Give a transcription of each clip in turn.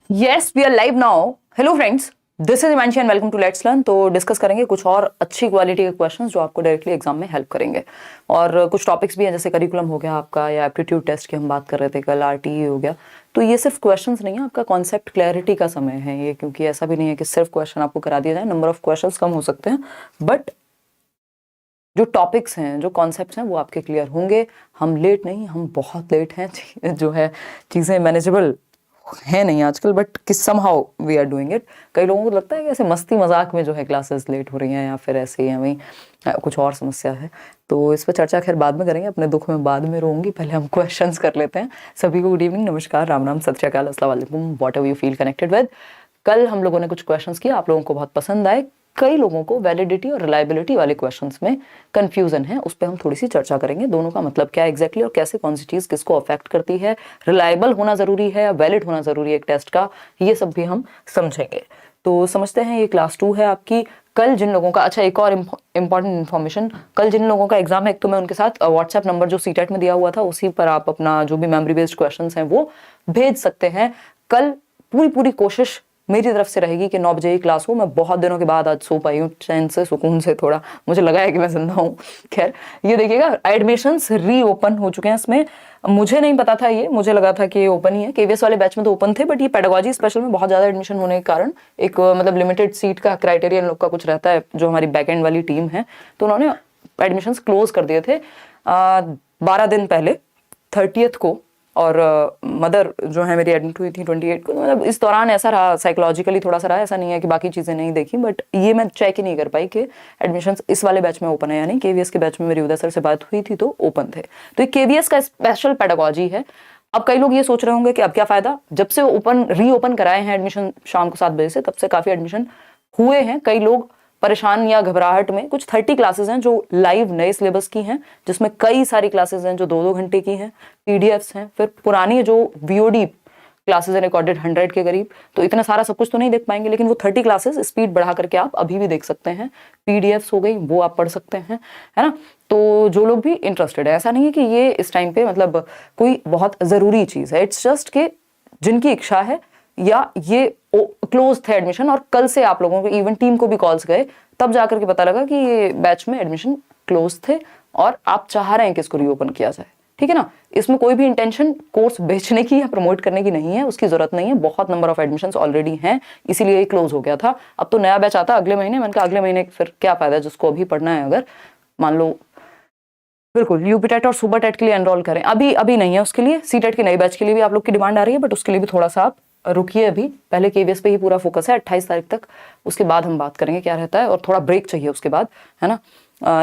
Yes we are live now. Hello friends, this is Himanshi and welcome to let's learn. तो discuss करेंगे कुछ और अच्छी क्वालिटी के क्वेश्चंस जो आपको डायरेक्टली एग्जाम में हेल्प करेंगे। और कुछ टॉपिक्स भी हैं जैसे करिकुलम हो गया आपका, या एप्टीट्यूड टेस्ट की हम बात कर रहे थे कल, आरटीई हो गया। तो ये सिर्फ क्वेश्चंस नहीं है, आपका कॉन्सेप्ट क्लैरिटी का समय है ये, क्योंकि ऐसा भी नहीं है कि सिर्फ क्वेश्चन आपको करा दिया जाए। नंबर ऑफ क्वेश्चंस कम हो सकते हैं बट जो टॉपिक्स हैं, जो कॉन्सेप्ट्स हैं वो आपके क्लियर होंगे। हम लेट नहीं, हम बहुत लेट हैं जो है चीज़ें मैनेजेबल है नहीं आजकल, बट कि somehow we are doing it. कई लोगों को लगता है कि ऐसे मस्ती मजाक में जो है क्लासेस लेट हो रही हैं, या फिर ऐसे ही हैं वहीं कुछ और समस्या है। तो इस पर चर्चा खैर बाद में करेंगे, अपने दुख में बाद में रोऊंगी। पहले हम क्वेश्चंस कर लेते हैं। सभी को गुड इवनिंग, नमस्कार, राम राम, सत श्री अकाल, अस्सलाम वालेकुम, what ever you feel connected with. कल हम लोगों ने कुछ क्वेश्चंस किए, आप लोगों को बहुत पसंद आए। कई लोगों को वैलिडिटी और रिलायबिलिटी वाले क्वेश्चंस में कंफ्यूजन है, उस पर हम थोड़ी सी चर्चा करेंगे। दोनों का मतलब क्या एग्जैक्टली और कैसे कौन सी चीज़ किसको अफेक्ट करती है, रिलायबल होना ज़रूरी है या वैलिड होना ज़रूरी है एक टेस्ट का, ये सब भी हम समझेंगे। तो समझते हैं, ये क्लास 2 है आपकी। कल जिन लोगों का, अच्छा एक और इम्पॉर्टेंट इन्फॉर्मेशन, कल जिन लोगों का एग्जाम है, एक तो मैं उनके साथ व्हाट्सएप नंबर जो सीटेट में दिया हुआ था उसी पर आप अपना जो भी मेमोरी बेस्ड क्वेश्चन हैं वो भेज सकते हैं। कल पूरी कोशिश मेरी तरफ से रहेगी कि 9 बजे ही क्लास हो। मैं बहुत दिनों के बाद आज सो पाई हूँ चैन से, सुकून से, थोड़ा मुझे लगा है कि मैं जिंदा हूँ। खैर ये देखिएगा, एडमिशंस रीओपन हो चुके हैं। इसमें मुझे नहीं पता था, ये मुझे लगा था कि ये ओपन ही है। केवीएस वाले बैच में तो ओपन थे, बट ये पेडागोजी स्पेशल में बहुत ज़्यादा एडमिशन होने के कारण एक मतलब लिमिटेड सीट का क्राइटेरिया इन लोग का कुछ रहता है, जो हमारी बैक एंड वाली टीम है, तो उन्होंने एडमिशंस क्लोज कर दिए थे 12 दिन पहले, 30th को। और मदर जो है मेरी एडमिट हुई थी 28 को। मतलब इस दौरान ऐसा रहा, साइकोलॉजिकली थोड़ा सा रहा, ऐसा नहीं है कि बाकी चीज़ें नहीं देखी, बट ये मैं चेक ही नहीं कर पाई कि एडमिशंस इस वाले बैच में ओपन है या नहीं। केवीएस के बैच में मेरी उदय सर से बात हुई थी तो ओपन थे। तो ये केवीएस का स्पेशल पेडागोजी है। अब कई लोग ये सोच रहे होंगे कि अब क्या फ़ायदा, जब से ओपन रीओपन कराए हैं एडमिशन शाम को 7 बजे से, तब से काफ़ी एडमिशन हुए हैं। कई लोग परेशान या घबराहट में, कुछ 30 क्लासेस हैं जो लाइव नए सिलेबस की हैं, जिसमें कई सारी क्लासेस हैं जो 2-2 घंटे की हैं, पीडीएफ्स हैं, फिर पुरानी जो वीओडी क्लासेस हैं रिकॉर्डेड 100 के करीब। तो इतना सारा सब कुछ तो नहीं देख पाएंगे, लेकिन वो 30 क्लासेस स्पीड बढ़ा करके आप अभी भी देख सकते हैं। पीडीएफ्स हो गई, वो आप पढ़ सकते हैं, है ना। तो जो लोग भी इंटरेस्टेड है, ऐसा नहीं है कि ये इस टाइम पे मतलब कोई बहुत ज़रूरी चीज़ है, इट्स जस्ट कि जिनकी इच्छा है, या ये क्लोज थे एडमिशन और कल से आप लोगों को, इवन टीम को भी कॉल्स गए, तब जाकर के पता लगा कि ये बैच में एडमिशन क्लोज थे और आप चाह रहे हैं कि इसको रीओपन किया जाए। ठीक है ना। इसमें कोई भी इंटेंशन कोर्स बेचने की या प्रमोट करने की नहीं है, उसकी जरूरत नहीं है। बहुत नंबर ऑफ एडमिशंस ऑलरेडी हैं, इसीलिए ये क्लोज हो गया था। अब तो नया बैच आता अगले महीने। मैंने कहा अगले महीने फिर क्या फायदा, जिसको अभी पढ़ना है, अगर मान लो बिल्कुल यूपी टेट और सुपर टेट के लिए एनरोल करें, अभी नहीं है उसके लिए। सी टेट के नई बैच के लिए भी आप लोग की डिमांड आ रही है, बट उसके लिए भी थोड़ा सा आप रुकिए। अभी पहले केवीएस पे ही पूरा फोकस है 28 तारीख तक, उसके बाद हम बात करेंगे क्या रहता है, और थोड़ा ब्रेक चाहिए उसके बाद, है ना।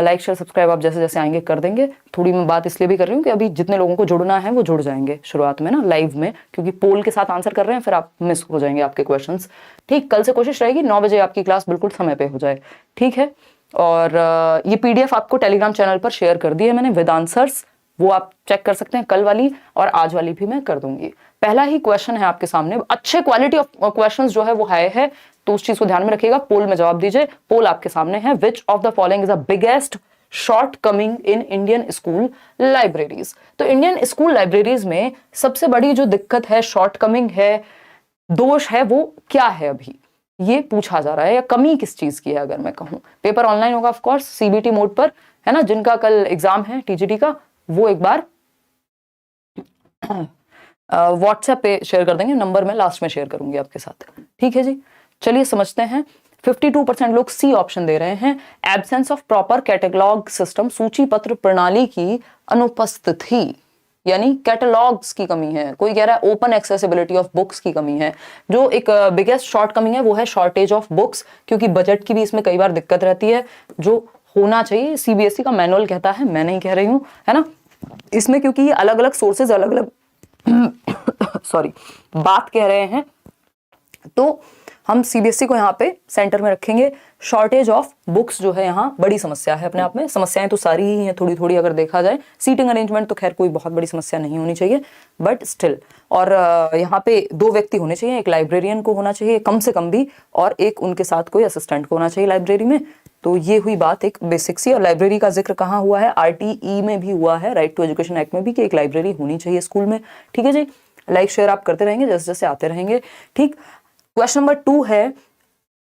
लाइक शेयर सब्सक्राइब आप जैसे जैसे आएंगे कर देंगे। थोड़ी मैं बात इसलिए भी कर रही हूँ कि अभी जितने लोगों को जुड़ना है वो जुड़ जाएंगे शुरुआत में ना लाइव में, क्योंकि पोल के साथ आंसर कर रहे हैं, फिर आप मिस हो जाएंगे आपके क्वेश्चंस। ठीक, कल से कोशिश रहेगी 9 बजे आपकी क्लास बिल्कुल समय पे हो जाए, ठीक है। और ये पीडीएफ आपको टेलीग्राम चैनल पर शेयर कर दी है मैंने विद आंसर्स, वो आप चेक कर सकते हैं। कल वाली और आज वाली भी मैं कर दूंगी। पहला ही क्वेश्चन है आपके सामने, अच्छे क्वालिटी ऑफ क्वेश्चंस जो है वो हाई है, तो उस चीज को ध्यान में रखिएगा। पोल में जवाब दीजिए। पोल आपके सामने है, which of the following is the biggest short coming in Indian school libraries. तो इंडियन स्कूल लाइब्रेरीज में सबसे बड़ी जो दिक्कत है, शॉर्ट कमिंग है, दोष है, वो क्या है अभी ये पूछा जा रहा है, या कमी किस चीज की है। अगर मैं कहूँ, पेपर ऑनलाइन होगा ऑफ कोर्स, सीबीटी मोड पर, है ना। जिनका कल एग्जाम है टीजीटी का, वो एक बार व्हाट्सएप पे शेयर कर देंगे, नंबर मैं लास्ट में शेयर करूंगी आपके साथ, ठीक है जी। चलिए समझते हैं। 52% लोग सी ऑप्शन दे रहे हैं, absence of proper catalogue system, सूची पत्र प्रणाली की अनुपस्थिति, यानी कैटलॉग्स की कमी है। कोई कह रहा है ओपन एक्सेसिबिलिटी ऑफ बुक्स की कमी है। जो एक बिगेस्ट शॉर्ट कमिंग है वो है शॉर्टेज ऑफ बुक्स, क्योंकि बजट की भी इसमें कई बार दिक्कत रहती है। जो होना चाहिए, सीबीएसई का मैनुअल कहता है, मैं नहीं कह रही हूँ, है ना। इसमें क्योंकि ये अलग अलग सोर्सेज अलग अलग सॉरी बात कह रहे हैं, तो हम सीबीएसई को यहाँ पे सेंटर में रखेंगे। शॉर्टेज ऑफ बुक्स जो है यहाँ बड़ी समस्या है अपने आप में। समस्याएं तो सारी ही हैं, थोड़ी थोड़ी अगर देखा जाए। सीटिंग अरेंजमेंट तो खैर कोई बहुत बड़ी समस्या नहीं होनी चाहिए, बट स्टिल। और यहाँ पे 2 व्यक्ति होने चाहिए, एक लाइब्रेरियन को होना चाहिए कम से कम भी, और एक उनके साथ कोई असिस्टेंट को होना चाहिए लाइब्रेरी में। तो ये हुई बात एक बेसिक सी। और लाइब्रेरी का जिक्र कहाँ हुआ है, आरटीई में भी हुआ है, राइट टू एजुकेशन एक्ट में भी, कि एक लाइब्रेरी होनी चाहिए स्कूल में, ठीक है जी। लाइक शेयर आप करते रहेंगे जैसे जैसे आते रहेंगे। ठीक, क्वेश्चन नंबर 2 है,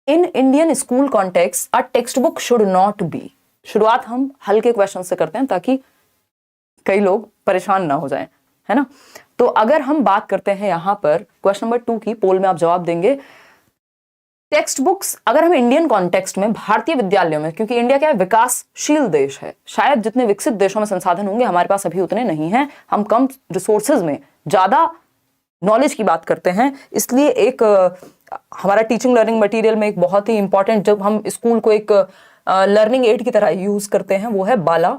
in Indian school context a text book should not be. शुरुआत हम हल्के क्वेश्चन से करते हैं ताकि कई लोग परेशान ना हो जाएं, है ना। तो अगर हम बात करते हैं यहां पर क्वेश्चन नंबर 2 की, पोल में आप जवाब देंगे, टेक्स्ट बुक्स अगर हम इंडियन कॉन्टेक्स्ट में भारतीय विद्यालयों में, क्योंकि इंडिया क्या है, विकासशील देश है, शायद जितने विकसित देशों में संसाधन होंगे हमारे पास अभी उतने नहीं हैं, हम कम रिसोर्सेज में ज्यादा नॉलेज की बात करते हैं, इसलिए एक हमारा टीचिंग लर्निंग मटेरियल में एक बहुत ही इंपॉर्टेंट, जब हम स्कूल को एक लर्निंग एड की तरह यूज करते हैं, वो है बाला।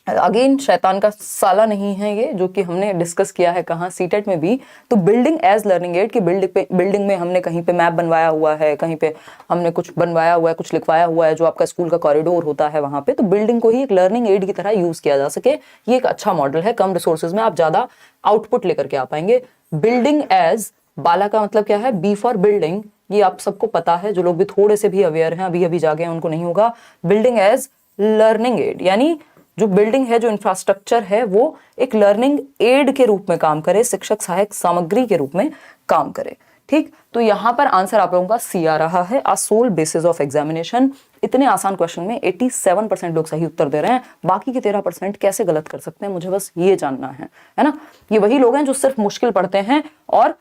अगेन शैतान का साला नहीं है ये, जो कि हमने डिस्कस किया है कहाँ, सीटेट में भी। तो बिल्डिंग एज लर्निंग एड की बिल्डिंग में हमने कहीं पे मैप बनवाया हुआ है, कहीं पे हमने कुछ बनवाया हुआ है, कुछ लिखवाया हुआ है, जो आपका स्कूल का कॉरिडोर होता है वहां पे, तो बिल्डिंग को ही एक लर्निंग एड की तरह यूज किया जा सके, ये एक अच्छा मॉडल है। कम रिसोर्सेज में आप ज्यादा आउटपुट लेकर के आ पाएंगे। बिल्डिंग एज बाला का मतलब क्या है, बी फॉर बिल्डिंग, ये आप सबको पता है, जो लोग भी थोड़े से भी अवेयर हैं, अभी अभी जागे हैं, उनको नहीं होगा। बिल्डिंग एज लर्निंग एड, यानी जो बिल्डिंग है, जो इंफ्रास्ट्रक्चर है, वो एक लर्निंग एड के रूप में काम करे, शिक्षक सहायक सामग्री के रूप में काम करे। ठीक, तो यहां पर आंसर आप लोगों का सी आ रहा है, आ सोल बेसिस ऑफ एग्जामिनेशन। इतने आसान क्वेश्चन में 87% लोग सही उत्तर दे रहे हैं, बाकी के 13% कैसे गलत कर सकते हैं, मुझे बस ये जानना है ना। ये वही लोग हैं जो सिर्फ मुश्किल पढ़ते हैं और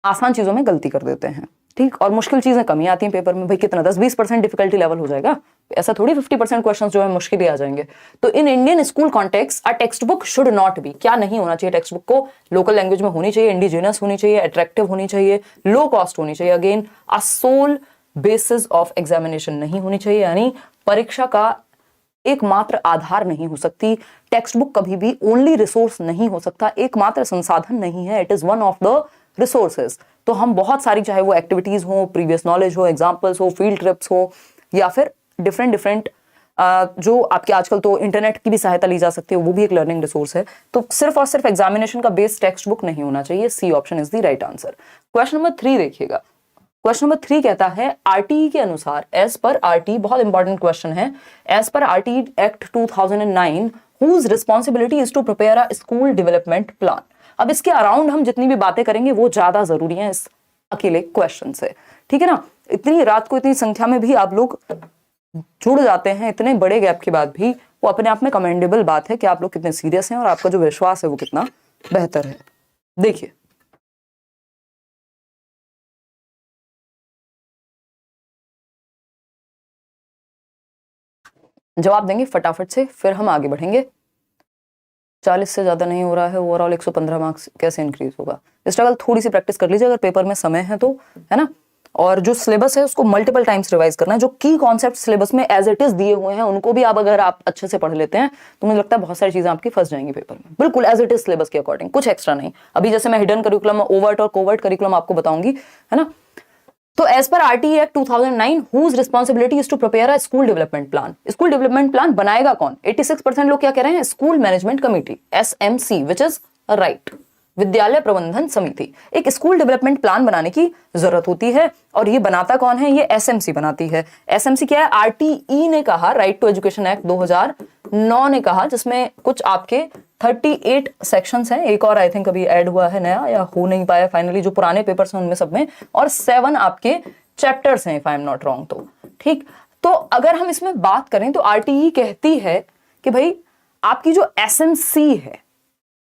आसान चीजों में गलती कर देते हैं। ठीक, और मुश्किल चीजें कमी आती हैं पेपर में, भाई कितना 10-20% डिफिकल्टी लेवल हो जाएगा, ऐसा थोड़ी 50% क्वेश्चंस जो है मुश्किल ही आ जाएंगे। तो in Indian school context a text book should not be, क्या नहीं होना चाहिए, टेक्स्ट बुक को लोकल लैंग्वेज में होनी चाहिए, इंडिजिनस होनी चाहिए, अट्रैक्टिव होनी चाहिए, लो कॉस्ट होनी चाहिए, again a sole basis of examination नहीं होनी चाहिए, यानी परीक्षा का एकमात्र आधार नहीं हो सकती। टेक्स्ट बुक कभी भी ओनली रिसोर्स नहीं हो सकता, एकमात्र संसाधन नहीं है, it is one of the resources. तो हम बहुत सारी, चाहे वो एक्टिविटीज हो, प्रीवियस नॉलेज हो, एग्जाम्पल्स हो, फील्ड ट्रिप्स हो, या फिर डिफरेंट जो आपके आजकल तो इंटरनेट की भी सहायता ली जा सकती है, वो भी एक लर्निंग रिसोर्स है। तो सिर्फ और सिर्फ एग्जामिनेशन का बेस टेक्स्ट बुक नहीं होना चाहिए। C option is the right answer. Question number 3 देखिएगा, क्वेश्चन नंबर 3 कहता है, आरटीई के अनुसार, एज पर आरटीई, बहुत इंपॉर्टेंट क्वेश्चन है, as per RTE act 2009 whose responsibility is to prepare a school development plan. अब इसके अराउंड हम जितनी भी बातें करेंगे वो ज्यादा जरूरी है इस अकेले क्वेश्चन से, ठीक है ना। इतनी रात को इतनी संख्या में भी आप लोग जुड़ जाते हैं, इतने बड़े गैप के बाद भी, वो अपने आप में कमेंडेबल बात है कि आप लोग कितने सीरियस हैं और आपका जो विश्वास है वो कितना बेहतर है। देखिए, जवाब देंगे फटाफट से, फिर हम आगे बढ़ेंगे। 40 से ज्यादा नहीं हो रहा है, ओवरऑल 115 मार्क्स कैसे इंक्रीज होगा। स्ट्रगल थोड़ी सी प्रैक्टिस कर लीजिए अगर पेपर में समय है तो, है ना। और जो सिलेबस है उसको मल्टीपल टाइम्स रिवाइज करना है। जो की कॉन्सेप्ट सिलेबस में एज इट इज दिए हुए हैं उनको भी आप अगर आप अच्छे से पढ़ लेते हैं तो मुझे लगता है बहुत सारी चीजें आपकी फंस जाएंगी पेपर में, बिल्कुल एज इट इज सिलेबस के अकॉर्डिंग, कुछ एक्स्ट्रा नहीं। अभी जैसे मैं हिडन करिकुलम, ओवर्ट और कोवर्ट करिकुलम आपको बताऊंगी, है ना। तो as per RTE act 2009 whose responsibility is to prepare a school development plan. School development plan बनाएगा कौन? 86% लोग क्या कह रहे हैं? School management committee, SMC, which is right, विद्यालय प्रबंधन समिति। एक स्कूल डेवलपमेंट प्लान बनाने की जरूरत होती है और ये बनाता कौन है? ये एसएमसी बनाती है। एसएमसी क्या है? आरटीई ने कहा, राइट टू एजुकेशन एक्ट 2009 ने कहा, जिसमें कुछ आपके 38 सेक्शंस हैं, एक और आई थिंक अभी ऐड हुआ है नया या हो नहीं पाया फाइनली, जो पुराने पेपर्स हैं उनमें सब में, और 7 आपके चैप्टर्स हैं if I am not wrong. तो ठीक, तो अगर हम इसमें बात करें तो आरटीई कहती है कि भाई आपकी जो एसएमसी है,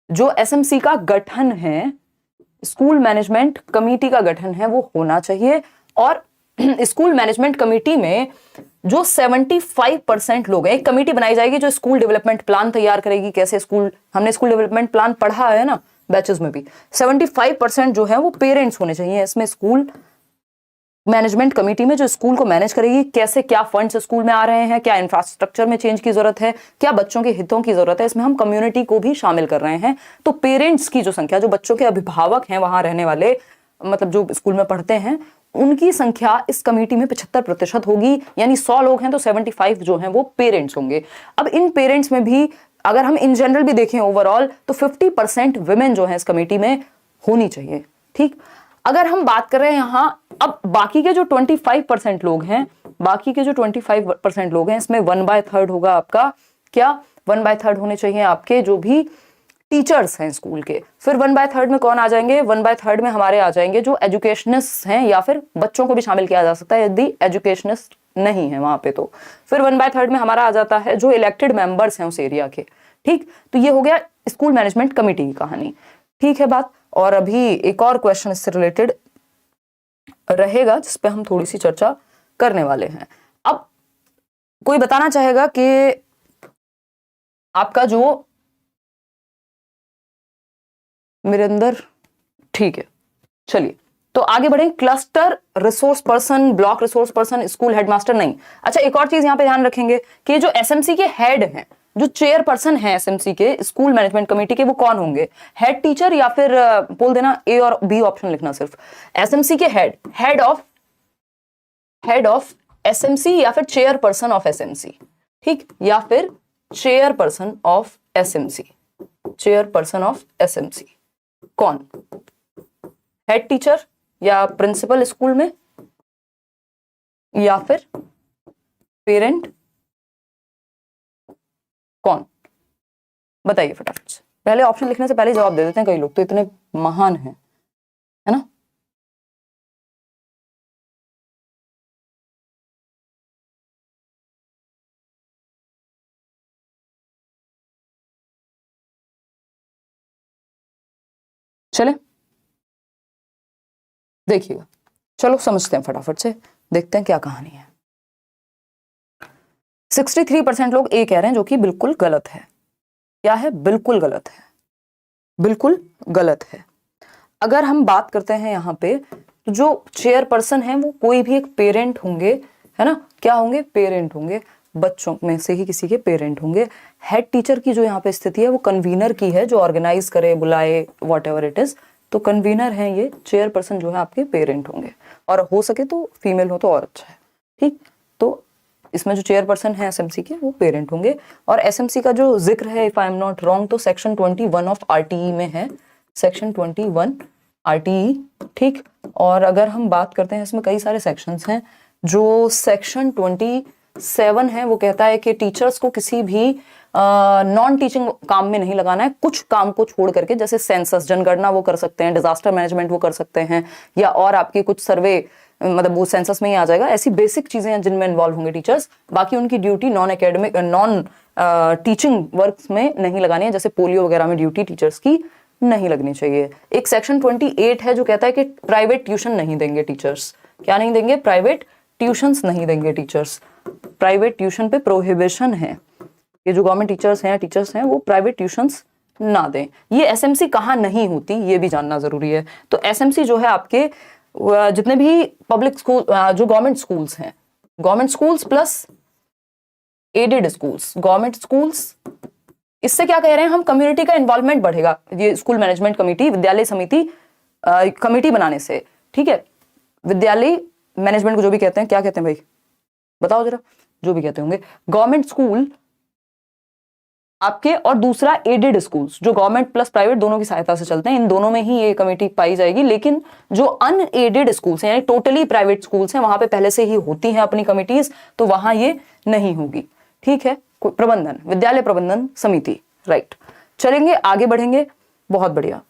जो एसएमसी का गठन है, स्कूल मैनेजमेंट कमेटी का गठन है, वो होना चाहिए। और स्कूल मैनेजमेंट कमेटी में जो 75% लोग हैं, एक कमेटी बनाई जाएगी जो स्कूल डेवलपमेंट प्लान तैयार करेगी। कैसे स्कूल, हमने स्कूल डेवलपमेंट प्लान पढ़ा है ना बैचेस में भी। 75% जो है वो पेरेंट्स होने चाहिए इसमें, स्कूल मैनेजमेंट कमेटी में, जो स्कूल को मैनेज करेगी। कैसे, क्या फंड्स स्कूल में आ रहे हैं, क्या इंफ्रास्ट्रक्चर में चेंज की जरूरत है, क्या बच्चों के हितों की जरूरत है, इसमें हम कम्युनिटी को भी शामिल कर रहे हैं। तो पेरेंट्स की जो संख्या, जो बच्चों के अभिभावक हैं वहां रहने वाले, मतलब जो स्कूल में पढ़ते हैं, उनकी संख्या इस कमेटी में 75% होगी। यानी 100 लोग हैं तो 75 जो हैं वो पेरेंट्स होंगे। अब इन पेरेंट्स में भी अगर हम इन जनरल भी देखें ओवरऑल, तो 50% विमेन जो है इस कमेटी में होनी चाहिए। ठीक, अगर हम बात कर रहे हैं यहां, अब बाकी के जो 25% लोग हैं, बाकी के जो 25% लोग हैं, इसमें 1/3 होगा आपका, क्या 1/3 होने चाहिए आपके जो भी टीचर्स हैं स्कूल के। फिर 1/3 में कौन आ जाएंगे, 1/3 में हमारे आ जाएंगे जो एजुकेशनिस्ट हैं, या फिर बच्चों को भी शामिल किया जा सकता है यदि एजुकेशनिस्ट नहीं है वहां पे तो। फिर 1/3 में हमारा आ जाता है जो इलेक्टेड मेंबर्स हैं उस एरिया के। ठीक, तो ये हो गया स्कूल मैनेजमेंट कमेटी की कहानी। ठीक है बात। और अभी एक और क्वेश्चन इससे रिलेटेड रहेगा जिसपे हम थोड़ी सी चर्चा करने वाले हैं। अब कोई बताना चाहेगा कि आपका जो मेरे अंदर, ठीक है चलिए तो आगे बढ़े। Cluster resource person, block resource person, school headmaster नहीं। अच्छा, एक और चीज यहां पे ध्यान रखेंगे कि जो एसएमसी के हेड हैं, जो चेयरपर्सन है एसएमसी के, स्कूल मैनेजमेंट कमेटी के, वो कौन होंगे, हेड टीचर या फिर बोल देना ए और बी ऑप्शन लिखना सिर्फ। एसएमसी के हेड ऑफ एसएमसी या फिर चेयरपर्सन ऑफ एसएमसी। ठीक, या फिर chairperson of SMC, chairperson of SMC कौन, हेड टीचर या प्रिंसिपल स्कूल में, या फिर पेरेंट, कौन, बताइए फटाफट से। पहले ऑप्शन लिखने से पहले जवाब दे देते हैं, कई लोग तो इतने महान हैं, है ना। चले देखिएगा, चलो समझते हैं फटाफट से, देखते हैं क्या कहानी है। 63% लोग ए कह रहे हैं जो कि बिल्कुल गलत है। क्या है, बिल्कुल गलत है, बिल्कुल गलत है। अगर हम बात करते हैं यहाँ पे तो जो चेयरपर्सन है वो कोई भी एक पेरेंट होंगे, है ना, क्या होंगे, पेरेंट होंगे, बच्चों में से ही किसी के पेरेंट होंगे। हेड टीचर की जो यहाँ पे स्थिति है वो कन्वीनर की है, जो ऑर्गेनाइज करे, बुलाए, वॉट एवर इट इज, तो कन्वीनर है ये। चेयरपर्सन जो है आपके पेरेंट होंगे, और हो सके तो फीमेल हो तो और अच्छा है। ठीक, तो इसमें जो चेयरपर्सन है एसएमसी के वो पेरेंट होंगे। और एसएमसी का जो जिक्र है, if I am not wrong, तो सेक्शन 21 ऑफ आरटीई में है, सेक्शन 21 आरटीई। ठीक, और अगर हम बात करते हैं इसमें कई सारे सेक्शंस हैं। जो सेक्शन 27 है वो कहता है कि टीचर्स को किसी भी नॉन टीचिंग काम में नहीं लगाना है, कुछ काम को छोड़ करके, जैसे सेंसस, जनगणना वो कर सकते हैं, डिजास्टर मैनेजमेंट वो कर सकते हैं, या और आपकी कुछ सर्वे, मतलब वो सेंसस में ही आ जाएगा। ऐसी बेसिक चीजें हैं जिनमें इन्वॉल्व होंगे टीचर्स। बाकी उनकी duty non academic, non teaching works में नहीं लगानी है, जैसे पोलियो वगैरह में ड्यूटी टीचर्स की नहीं लगनी चाहिए। एक सेक्शन 28 है जो कहता है कि प्राइवेट ट्यूशन नहीं देंगे टीचर्स। क्या नहीं देंगे, प्राइवेट ट्यूशंस नहीं देंगे टीचर्स। प्राइवेट ट्यूशन पे प्रोहिबिशन है, ये जो गवर्नमेंट टीचर्स हैं वो प्राइवेट ट्यूशंस ना दें। ये एसएमसी कहाँ नहीं होती ये भी जानना जरूरी है। तो एसएमसी जो है आपके जितने भी पब्लिक स्कूल, जो गवर्नमेंट स्कूल्स हैं, government schools plus aided schools, government schools, इससे क्या कह रहे हैं हम, कम्युनिटी का इन्वॉल्वमेंट बढ़ेगा ये स्कूल मैनेजमेंट कमेटी, विद्यालय समिति कमेटी बनाने से। ठीक है, विद्यालय मैनेजमेंट को जो भी कहते हैं, क्या कहते हैं भाई बताओ जरा, जो भी कहते होंगे, गवर्नमेंट स्कूल आपके, और दूसरा एडेड स्कूल्स जो गवर्नमेंट प्लस प्राइवेट दोनों की सहायता से चलते हैं, इन दोनों में ही ये कमेटी पाई जाएगी। लेकिन जो अनएडेड स्कूल्स हैं, यानी टोटली प्राइवेट स्कूल्स हैं, वहां पे पहले से ही होती हैं अपनी कमिटीज, तो वहां ये नहीं होगी। ठीक है, प्रबंधन, विद्यालय प्रबंधन समिति, राइट। चलेंगे आगे बढ़ेंगे, बहुत बढ़िया।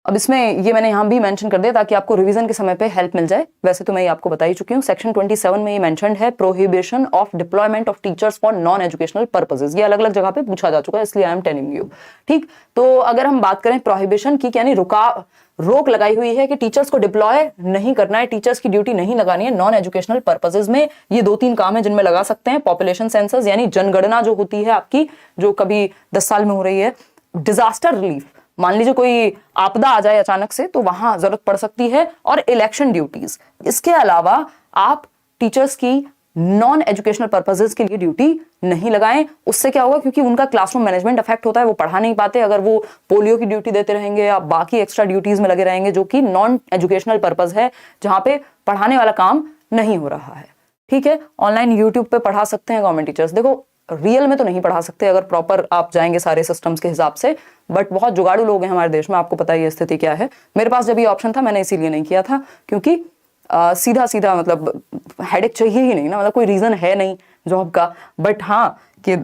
अब इसमें ये मैंने यहां भी मेंशन कर दिया ताकि आपको रिवीजन के समय पे हेल्प मिल जाए। वैसे तो मैं ये आपको बता ही चुकी हूँ। सेक्शन 27 में ये मेंशन्ड है, prohibition of deployment of teachers for non educational purposes. ये अलग अलग जगह पे पूछा जा चुका है, इसलिए आई एम टेलिंग यू। ठीक, तो अगर हम बात करें प्रोहिबिशन की, यानी रोक लगाई हुई है कि टीचर्स को डिप्लॉय नहीं करना है, टीचर्स की ड्यूटी नहीं लगानी है नॉन एजुकेशनल पर्पसेस में। ये 2-3 काम है जिनमें लगा सकते हैं। पॉपुलेशन सेंसस, यानी जनगणना जो होती है आपकी, जो कभी 10 साल में हो रही है। डिजास्टर रिलीफ, मान लीजिए कोई आपदा आ जाए अचानक से तो वहां जरूरत पड़ सकती है। और इलेक्शन ड्यूटीज, इसके अलावा आप टीचर्स की नॉन एजुकेशनल पर्पसेस के लिए ड्यूटी नहीं लगाएं। उससे क्या होगा, क्योंकि उनका क्लासरूम मैनेजमेंट अफेक्ट होता है, वो पढ़ा नहीं पाते अगर वो पोलियो की ड्यूटी देते रहेंगे या बाकी एक्स्ट्रा ड्यूटीज में लगे रहेंगे जो कि नॉन एजुकेशनल पर्पस है, जहां पे पढ़ाने वाला काम नहीं हो रहा है। ठीक है, ऑनलाइन यूट्यूब पे पढ़ा सकते हैं गवर्नमेंट टीचर्स। देखो रियल में तो नहीं पढ़ा सकते अगर प्रॉपर आप जाएंगे सारे सिस्टम्स के हिसाब से, बट बहुत जुगाड़ू लोग हैं हमारे देश में, आपको पता ही है स्थिति क्या है। मेरे पास जब ये ऑप्शन था मैंने इसीलिए नहीं किया था, क्योंकि सीधा सीधा मतलब हेडेक चाहिए ही नहीं ना, मतलब कोई रीजन है नहीं जॉब का। बट हाँ, कि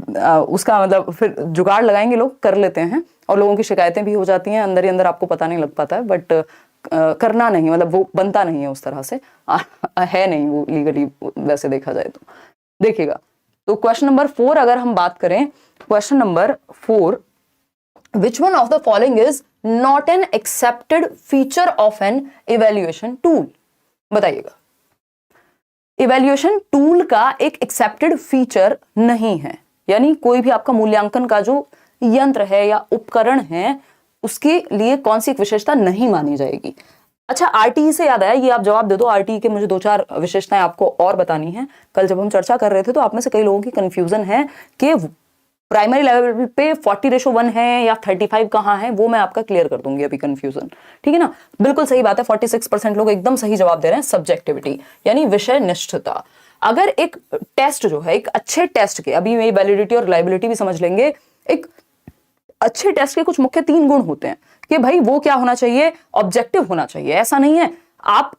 उसका मतलब फिर जुगाड़ लगाएंगे लोग, कर लेते हैं और लोगों की शिकायतें भी हो जाती हैं, अंदर ही अंदर आपको पता नहीं लग पाता है, बट करना नहीं, मतलब वो बनता नहीं है उस तरह से, है नहीं वो लीगली वैसे देखा जाए तो। देखिएगा, तो क्वेश्चन नंबर 4 अगर हम बात करें, question number 4, which one of the following is not an accepted feature of an evaluation tool? बताइएगा, इवेल्युएशन टूल का एक एक्सेप्टेड फीचर नहीं है, यानी कोई भी आपका मूल्यांकन का जो यंत्र है या उपकरण है उसके लिए कौन सी एक विशेषता नहीं मानी जाएगी। अच्छा, आरटीई से याद आया, ये आप जवाब दे दो, आरटीई के मुझे 2-4 विशेषताएं आपको और बतानी है। कल जब हम चर्चा कर रहे थे तो आप में से कई लोगों की कंफ्यूजन है कि प्राइमरी लेवल पे 40:1 है या 35 कहाँ है, वो मैं आपका क्लियर कर दूंगी अभी कंफ्यूजन, ठीक है ना। बिल्कुल सही बात है, 46% लोग एकदम सही जवाब दे रहे हैं, सब्जेक्टिविटी यानी विषय निष्ठता। अगर एक टेस्ट जो है, एक अच्छे टेस्ट के, अभी मेरी वैलिडिटी और रिलायबिलिटी भी समझ लेंगे, एक अच्छे टेस्ट के कुछ मुख्य 3 गुण होते हैं कि भाई वो क्या होना चाहिए, ऑब्जेक्टिव होना चाहिए। ऐसा नहीं है आप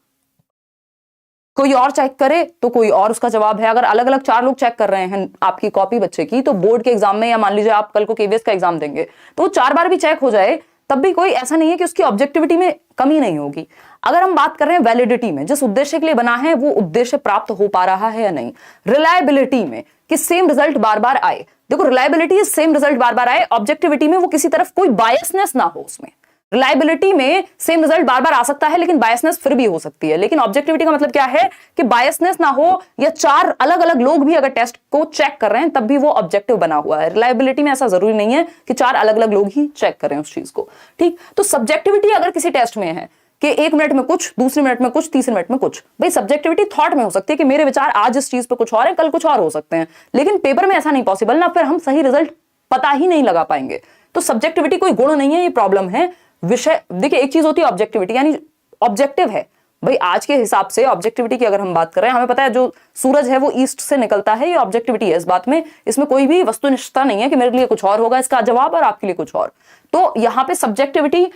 कोई और चेक करे तो कोई और उसका जवाब है, अगर अलग अलग 4 लोग चेक कर रहे हैं आपकी कॉपी बच्चे की, तो बोर्ड के एग्जाम में, या मान लीजिए आप कल को केवीएस का एग्जाम देंगे तो 4 बार भी चेक हो जाए तब भी कोई ऐसा नहीं है कि उसकी ऑब्जेक्टिविटी में कमी नहीं होगी। अगर हम बात कर रहे हैं वैलिडिटी में, जिस उद्देश्य के लिए बना है वो उद्देश्य प्राप्त हो पा रहा है या नहीं। रिलायबिलिटी में कि सेम रिजल्ट बार बार आए, देखो रिलायबिलिटी सेम रिजल्ट बार बार आए, ऑब्जेक्टिविटी में वो किसी तरफ कोई बायसनेस ना हो उसमें। रिलायबिलिटी में सेम रिजल्ट बार बार आ सकता है लेकिन बायसनेस फिर भी हो सकती है, लेकिन ऑब्जेक्टिविटी का मतलब क्या है कि बायसनेस ना हो, या 4 अलग अलग लोग भी अगर टेस्ट को चेक कर रहे हैं तब भी वो ऑब्जेक्टिव बना हुआ है। रिलायबिलिटी में ऐसा जरूरी नहीं है कि 4 अलग अलग लोग ही चेक करें उस चीज को, ठीक। तो सब्जेक्टिविटी अगर किसी टेस्ट में है कि 1 मिनट में कुछ, दूसरे मिनट में कुछ, तीसरे मिनट में कुछ, भाई सब्जेक्टिविटी थॉट में हो सकती है कि मेरे विचार आज इस चीज पे कुछ और है, कल कुछ और हो सकते हैं, लेकिन पेपर में ऐसा नहीं पॉसिबल ना, फिर हम सही रिजल्ट पता ही नहीं लगा पाएंगे। तो सब्जेक्टिविटी कोई गुण नहीं है, ये प्रॉब्लम है। विषय देखिए, एक चीज होती है ऑब्जेक्टिविटी, यानी ऑब्जेक्टिव है भाई, आज के हिसाब से ऑब्जेक्टिविटी की अगर हम बात करें, हमें पता है जो सूरज है वो ईस्ट से निकलता है, ये ऑब्जेक्टिविटी है, इस बात में, इसमें कोई भी वस्तुनिष्ठता नहीं है कि मेरे लिए कुछ और होगा इसका जवाब और आपके लिए कुछ और। तो यहां पे सब्जेक्टिविटी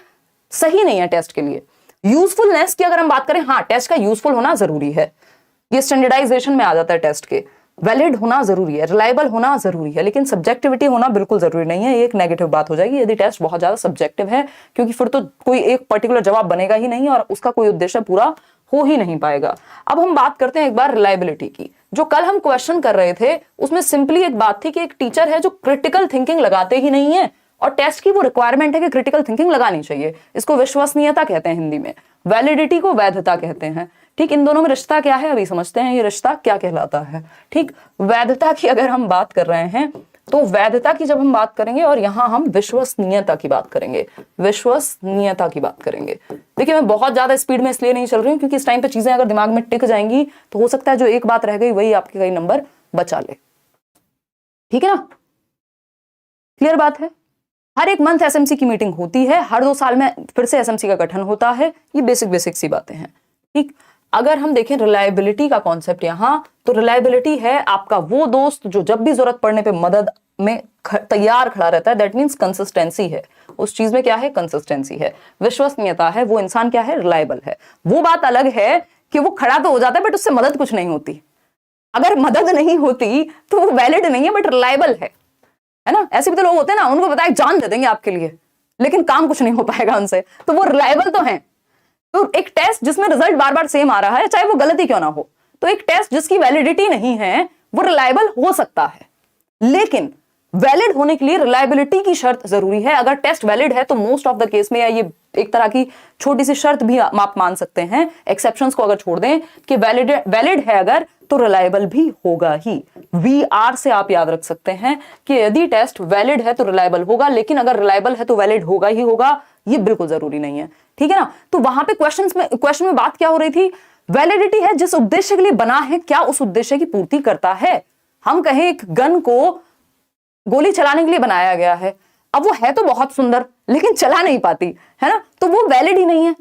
सही नहीं है टेस्ट के लिए। यूजफुलनेस की अगर हम बात करें, हाँ टेस्ट का यूजफुल होना जरूरी है, ये स्टैंडर्डाइजेशन में आ जाता है टेस्ट के। वैलिड होना जरूरी है, रिलायबल होना जरूरी है, लेकिन सब्जेक्टिविटी होना बिल्कुल जरूरी नहीं है। ये एक नेगेटिव बात हो जाएगी यदि टेस्ट बहुत ज्यादा सब्जेक्टिव है, क्योंकि फिर तो कोई एक पर्टिकुलर जवाब बनेगा ही नहीं और उसका कोई उद्देश्य पूरा हो ही नहीं पाएगा। अब हम बात करते हैं एक बार रिलायबिलिटी की। जो कल हम क्वेश्चन कर रहे थे उसमें सिंपली एक बात थी कि एक टीचर है जो क्रिटिकल थिंकिंग लगाते ही नहीं है, और टेस्ट की वो रिक्वायरमेंट है कि क्रिटिकल थिंकिंग लगानी चाहिए। इसको विश्वसनीयता कहते हैं हिंदी में, वैलिडिटी को वैधता कहते हैं, ठीक। इन दोनों में रिश्ता क्या है अभी समझते हैं, ये रिश्ता क्या कहलाता है, ठीक। वैधता की अगर हम बात कर रहे हैं तो वैधता की जब हम बात करेंगे, और यहां हम विश्वसनीयता की बात करेंगे, विश्वसनीयता की बात करेंगे। देखिए मैं बहुत ज्यादा स्पीड में इसलिए नहीं चल रही हूं क्योंकि इस टाइम पे चीजें अगर दिमाग में टिक जाएंगी तो हो सकता है जो एक बात रह गई वही आपके कई नंबर बचा ले, ठीक है ना। क्लियर बात है। हर एक मंथ एसएमसी की मीटिंग होती है, हर 2 साल में फिर से एसएमसी का गठन होता है, ये बेसिक सी बातें हैं, ठीक। अगर हम देखें रिलायबिलिटी का कॉन्सेप्ट यहां, तो रिलायबिलिटी है आपका वो दोस्त जो जब भी जरूरत पड़ने पे मदद में तैयार खड़ा रहता है, दैट मींस कंसिस्टेंसी है उस चीज में, क्या है, कंसिस्टेंसी है। विश्वसनीयता है, वो इंसान क्या है, रिलायबल है। वो बात अलग है कि वो खड़ा तो हो जाता है बट उससे मदद कुछ नहीं होती। अगर मदद नहीं होती तो वो वैलिड नहीं है बट रिलायबल है ना। ऐसे भी तो लोग होते हैं ना, उनको पता है जान दे देंगे आपके लिए लेकिन काम कुछ नहीं हो पाएगा उनसे, तो वो रिलायबल तो है। तो एक टेस्ट जिसमें रिजल्ट बार बार सेम आ रहा है, चाहे वो गलती क्यों ना हो, तो एक टेस्ट जिसकी वैलिडिटी नहीं है वो रिलायबल हो सकता है, लेकिन वैलिड होने के लिए रिलायबिलिटी की शर्त जरूरी है। अगर टेस्ट वैलिड है तो मोस्ट ऑफ द केस में, या ये एक तरह की छोटी सी शर्त भी आप मान सकते हैं, एक्सेप्शंस को अगर छोड़ दें, कि वैलिड है अगर तो रिलायबल भी होगा ही। VR से आप याद रख सकते हैं कि यदि टेस्ट वैलिड है तो रिलायबल होगा, लेकिन अगर रिलायबल है तो वैलिड होगा ही होगा, ये बिल्कुल जरूरी नहीं है, ठीक है ना। तो वहां पे क्वेश्चन में बात क्या हो रही थी, वैलिडिटी है जिस उद्देश्य के लिए बना है, क्या उस उद्देश्य की पूर्ति करता है। हम कहें एक गन को गोली चलाने के लिए बनाया गया है, अब वो है तो बहुत सुंदर लेकिन चला नहीं पाती है ना, तो वो वैलिड ही नहीं है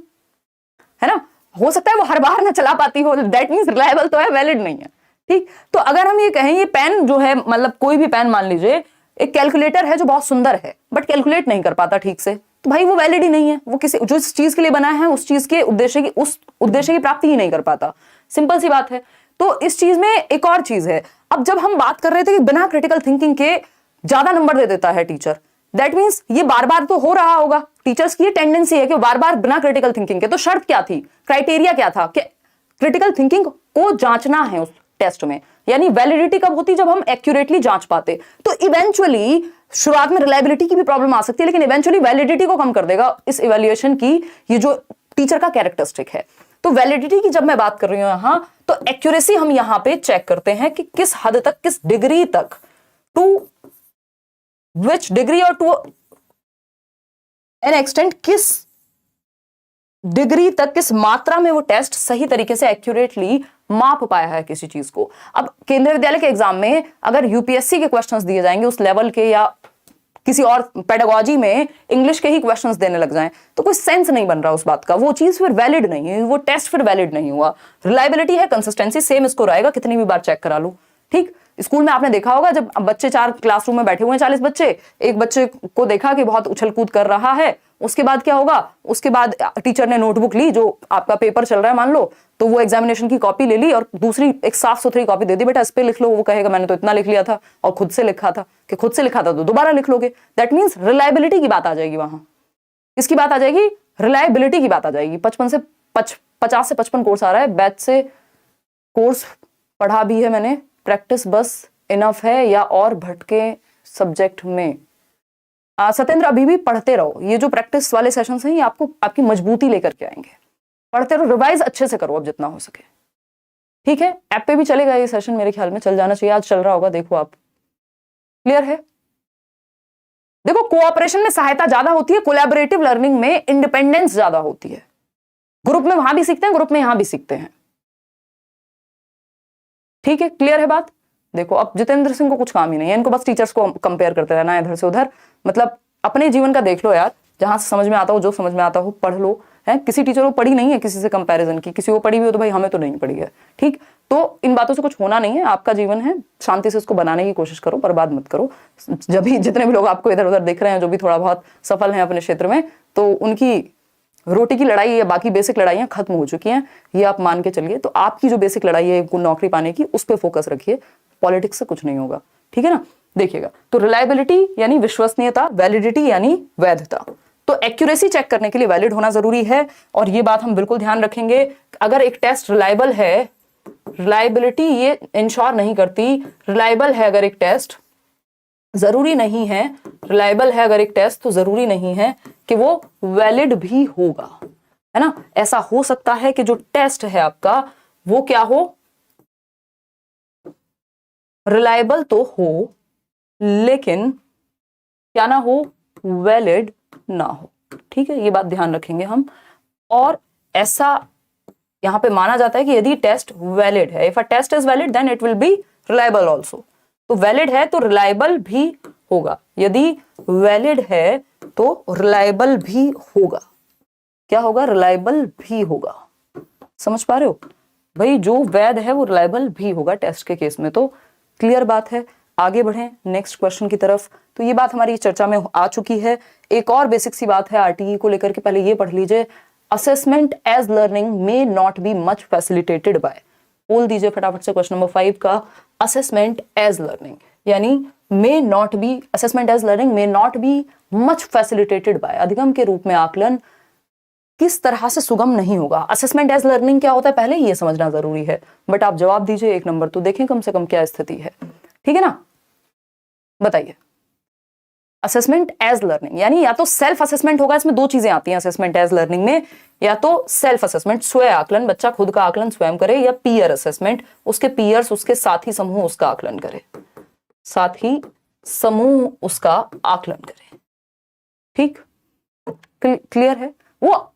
ना। हो सकता है वो हर बार ना चला पाती हो, दैट मींस रिलायबल तो है, वैलिड नहीं है, ठीक। तो अगर हम ये कहें ये पेन जो है, मतलब कोई भी पेन मान लीजिए, एक कैलकुलेटर है जो बहुत सुंदर है बट कैलकुलेट नहीं कर पाता ठीक से, तो भाई वो वैलिड ही नहीं है, वो किसी जो इस चीज के लिए बना है उस चीज के उस उद्देश्य की प्राप्ति ही नहीं कर पाता, सिंपल सी बात है। तो इस चीज में एक और चीज है, अब जब हम बात कर रहे थे कि बिना क्रिटिकल थिंकिंग के ज्यादा नंबर दे देता है टीचर, दैट मीन्स ये बार बार तो हो रहा होगा, टीचर्स की ये टेंडेंसी है कि बार बार बिना क्रिटिकल थिंकिंग के। तो शर्त क्या थी, क्राइटेरिया क्या था कि क्रिटिकल थिंकिंग को जांचना है उस टेस्ट में, यानी वैलिडिटी कब होती, जब हम एक्यूरेटली जांच पाते। तो इवेंचुअली शुरुआत में रिलायबिलिटी की भी प्रॉब्लम आ सकती है, लेकिन इवेंचुअली वैलिडिटी को कम कर देगा इस इवैल्यूएशन की ये जो टीचर का कैरेक्टरिस्टिक है। तो वैलिडिटी की जब मैं बात कर रही हूं यहां, तो एक्यूरेसी हम यहां पे चेक करते हैं कि किस हद तक, किस डिग्री तक, टू विच डिग्री और टू एन एक्सटेंट, किस डिग्री तक, किस मात्रा में वो टेस्ट सही तरीके से एक्यूरेटली माप पाया है किसी चीज को। अब केंद्रीय विद्यालय के एग्जाम में अगर यूपीएससी के क्वेश्चंस दिए जाएंगे उस लेवल के, या किसी और पेडागोजी में इंग्लिश के ही क्वेश्चंस देने लग जाएं, तो कोई सेंस नहीं बन रहा उस बात का, वो चीज फिर वैलिड नहीं है, वो टेस्ट फिर वैलिड नहीं हुआ। रिलायबिलिटी है, कंसिस्टेंसी, सेम स्कोर आएगा कितनी भी बार चेक करा लो। ठीक, स्कूल में आपने देखा होगा जब बच्चे 4 क्लासरूम में बैठे हुए हैं, 40 बच्चे, एक बच्चे को देखा कि बहुत उछल कूद कर रहा है, उसके बाद क्या होगा, उसके बाद टीचर ने नोटबुक ली, जो आपका पेपर चल रहा है मान लो, तो वो एग्जामिनेशन की कॉपी ले ली और दूसरी एक साफ सुथरी कॉपी दे दी, बेटा इस पे लिख लो। वो कहेगा मैंने तो इतना लिख लिया था और खुद से लिखा था, कि खुद से लिखा था तो दोबारा लिख लोगे। दैट मीन्स रिलायबिलिटी की बात आ जाएगी वहां। किसकी बात आ जाएगी, रिलायबिलिटी की बात आ जाएगी। 50 से 55 कोर्स आ रहा है, बैच से कोर्स पढ़ा भी है मैंने, प्रैक्टिस बस इनफ है या और भटके सब्जेक्ट में। सत्येंद्र अभी भी पढ़ते रहो, ये जो प्रैक्टिस वाले सेशंस हैं ये आपको आपकी मजबूती लेकर के आएंगे। पढ़ते रहो, रिवाइज अच्छे से करो अब जितना हो सके। ठीक है, ऐप पे भी चलेगा ये सेशन, मेरे ख्याल में चल जाना चाहिए, आज चल रहा होगा, देखो आप। क्लियर है? देखो, कोऑपरेशन में सहायता ज्यादा होती है, कोलैबोरेटिव लर्निंग में इंडिपेंडेंस ज्यादा होती है। ग्रुप में वहां भी सीखते हैं, ग्रुप में यहां भी सीखते हैं। ठीक है, क्लियर है बात? देखो अब जितेंद्र सिंह को कुछ काम ही नहीं है, इनको बस टीचर्स को कंपेयर करते रहना है इधर से उधर। मतलब अपने जीवन का देख लो यार, जहां से समझ में आता हो, जो समझ में आता हो पढ़ लो। है, किसी टीचर को पढ़ी नहीं है किसी से कंपैरिजन की, किसी को पढ़ी हुई हो तो भाई हमें तो नहीं पढ़ी है। ठीक, तो इन बातों से कुछ होना नहीं है, आपका जीवन है, शांति से इसको बनाने की कोशिश करो, बर्बाद मत करो। जब भी जितने भी लोग आपको इधर उधर दिख रहे हैं, जो भी थोड़ा बहुत सफल हैं अपने क्षेत्र में, तो उनकी रोटी की लड़ाई या बाकी बेसिक लड़ाइयां खत्म हो चुकी हैं, ये आप मान के चलिए। तो आपकी जो बेसिक लड़ाई है नौकरी पाने की, उस पर फोकस रखिए, पॉलिटिक्स से कुछ नहीं होगा। ठीक है ना? देखिएगा, तो रिलायबिलिटी यानी विश्वसनीयता, वैलिडिटी यानी वैधता। तो एक्यूरेसी चेक करने के लिए वैलिड होना जरूरी है, और ये बात हम बिल्कुल ध्यान रखेंगे। अगर एक टेस्ट रिलायबल है, रिलायबिलिटी ये इंश्योर नहीं करती, रिलायबल है अगर एक टेस्ट, जरूरी नहीं है, रिलायबल है अगर एक टेस्ट, तो जरूरी नहीं है कि वो वैलिड भी होगा, है ना? ऐसा हो सकता है कि जो टेस्ट है आपका वो क्या हो, रिलायबल तो हो लेकिन क्या ना हो, वैलिड ना हो। ठीक है, ये बात ध्यान रखेंगे हम। और ऐसा यहां पे माना जाता है कि यदि टेस्ट वैलिड है, if a test is valid then it will be reliable also. तो वैलिड है तो रिलायबल भी होगा, यदि वैलिड है तो रिलायबल भी होगा। क्या होगा? रिलायबल भी होगा। समझ पा रहे हो भाई? जो वैध है वो रिलायबल भी होगा टेस्ट के केस में। तो क्लियर बात है। आगे बढ़ें नेक्स्ट क्वेश्चन की तरफ। तो ये बात हमारी चर्चा में आ चुकी है। एक और बेसिक सी बात है आरटीई को लेकर के, पहले ये पढ़ लीजिए। Assessment as learning may not be much facilitated by, बोल दीजिए फटाफट से क्वेश्चन नंबर 5 का। असेसमेंट एज लर्निंग यानी may not be, assessment as learning may not be much facilitated by, अधिगम के रूप में आकलन किस तरह से सुगम नहीं होगा। असेसमेंट एज लर्निंग क्या होता है पहले ये समझना जरूरी है, बट आप जवाब दीजिए 1 नंबर तो देखें कम से कम क्या स्थिति है। ठीक है ना? बताइए। असेसमेंट एज लर्निंग यानी या तो सेल्फ असेसमेंट होगा, इसमें 2 चीजें आती हैं असेसमेंट एज लर्निंग में, या तो सेल्फ असेसमेंट स्वयं आकलन, बच्चा खुद का आकलन स्वयं करे, या पीयर असेसमेंट, उसके पीयर्स, उसके साथी समूह उसका आकलन करे, साथी समूह उसका आकलन करे। ठीक, क्लियर है? वो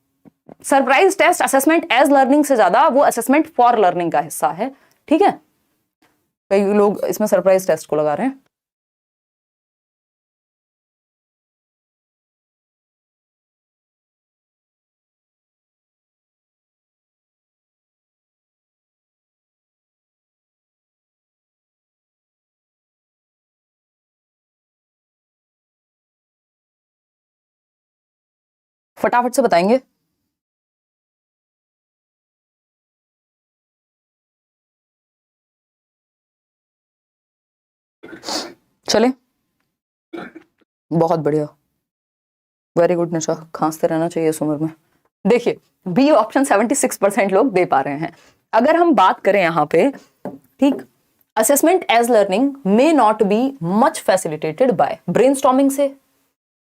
surprise test assessment as learning से ज्यादा वो असेसमेंट फॉर लर्निंग का हिस्सा है। ठीक है, कई लोग इसमें सरप्राइज टेस्ट को लगा रहे हैं। फटाफट से बताएंगे। चले, बहुत बढ़िया, वेरी गुड निशा, खांसते रहना चाहिए इस उम्र में। देखिए बी ऑप्शन 76% लोग दे पा रहे हैं। अगर हम बात करें यहाँ पे, ठीक, assessment as learning may not be much facilitated by brainstorming से,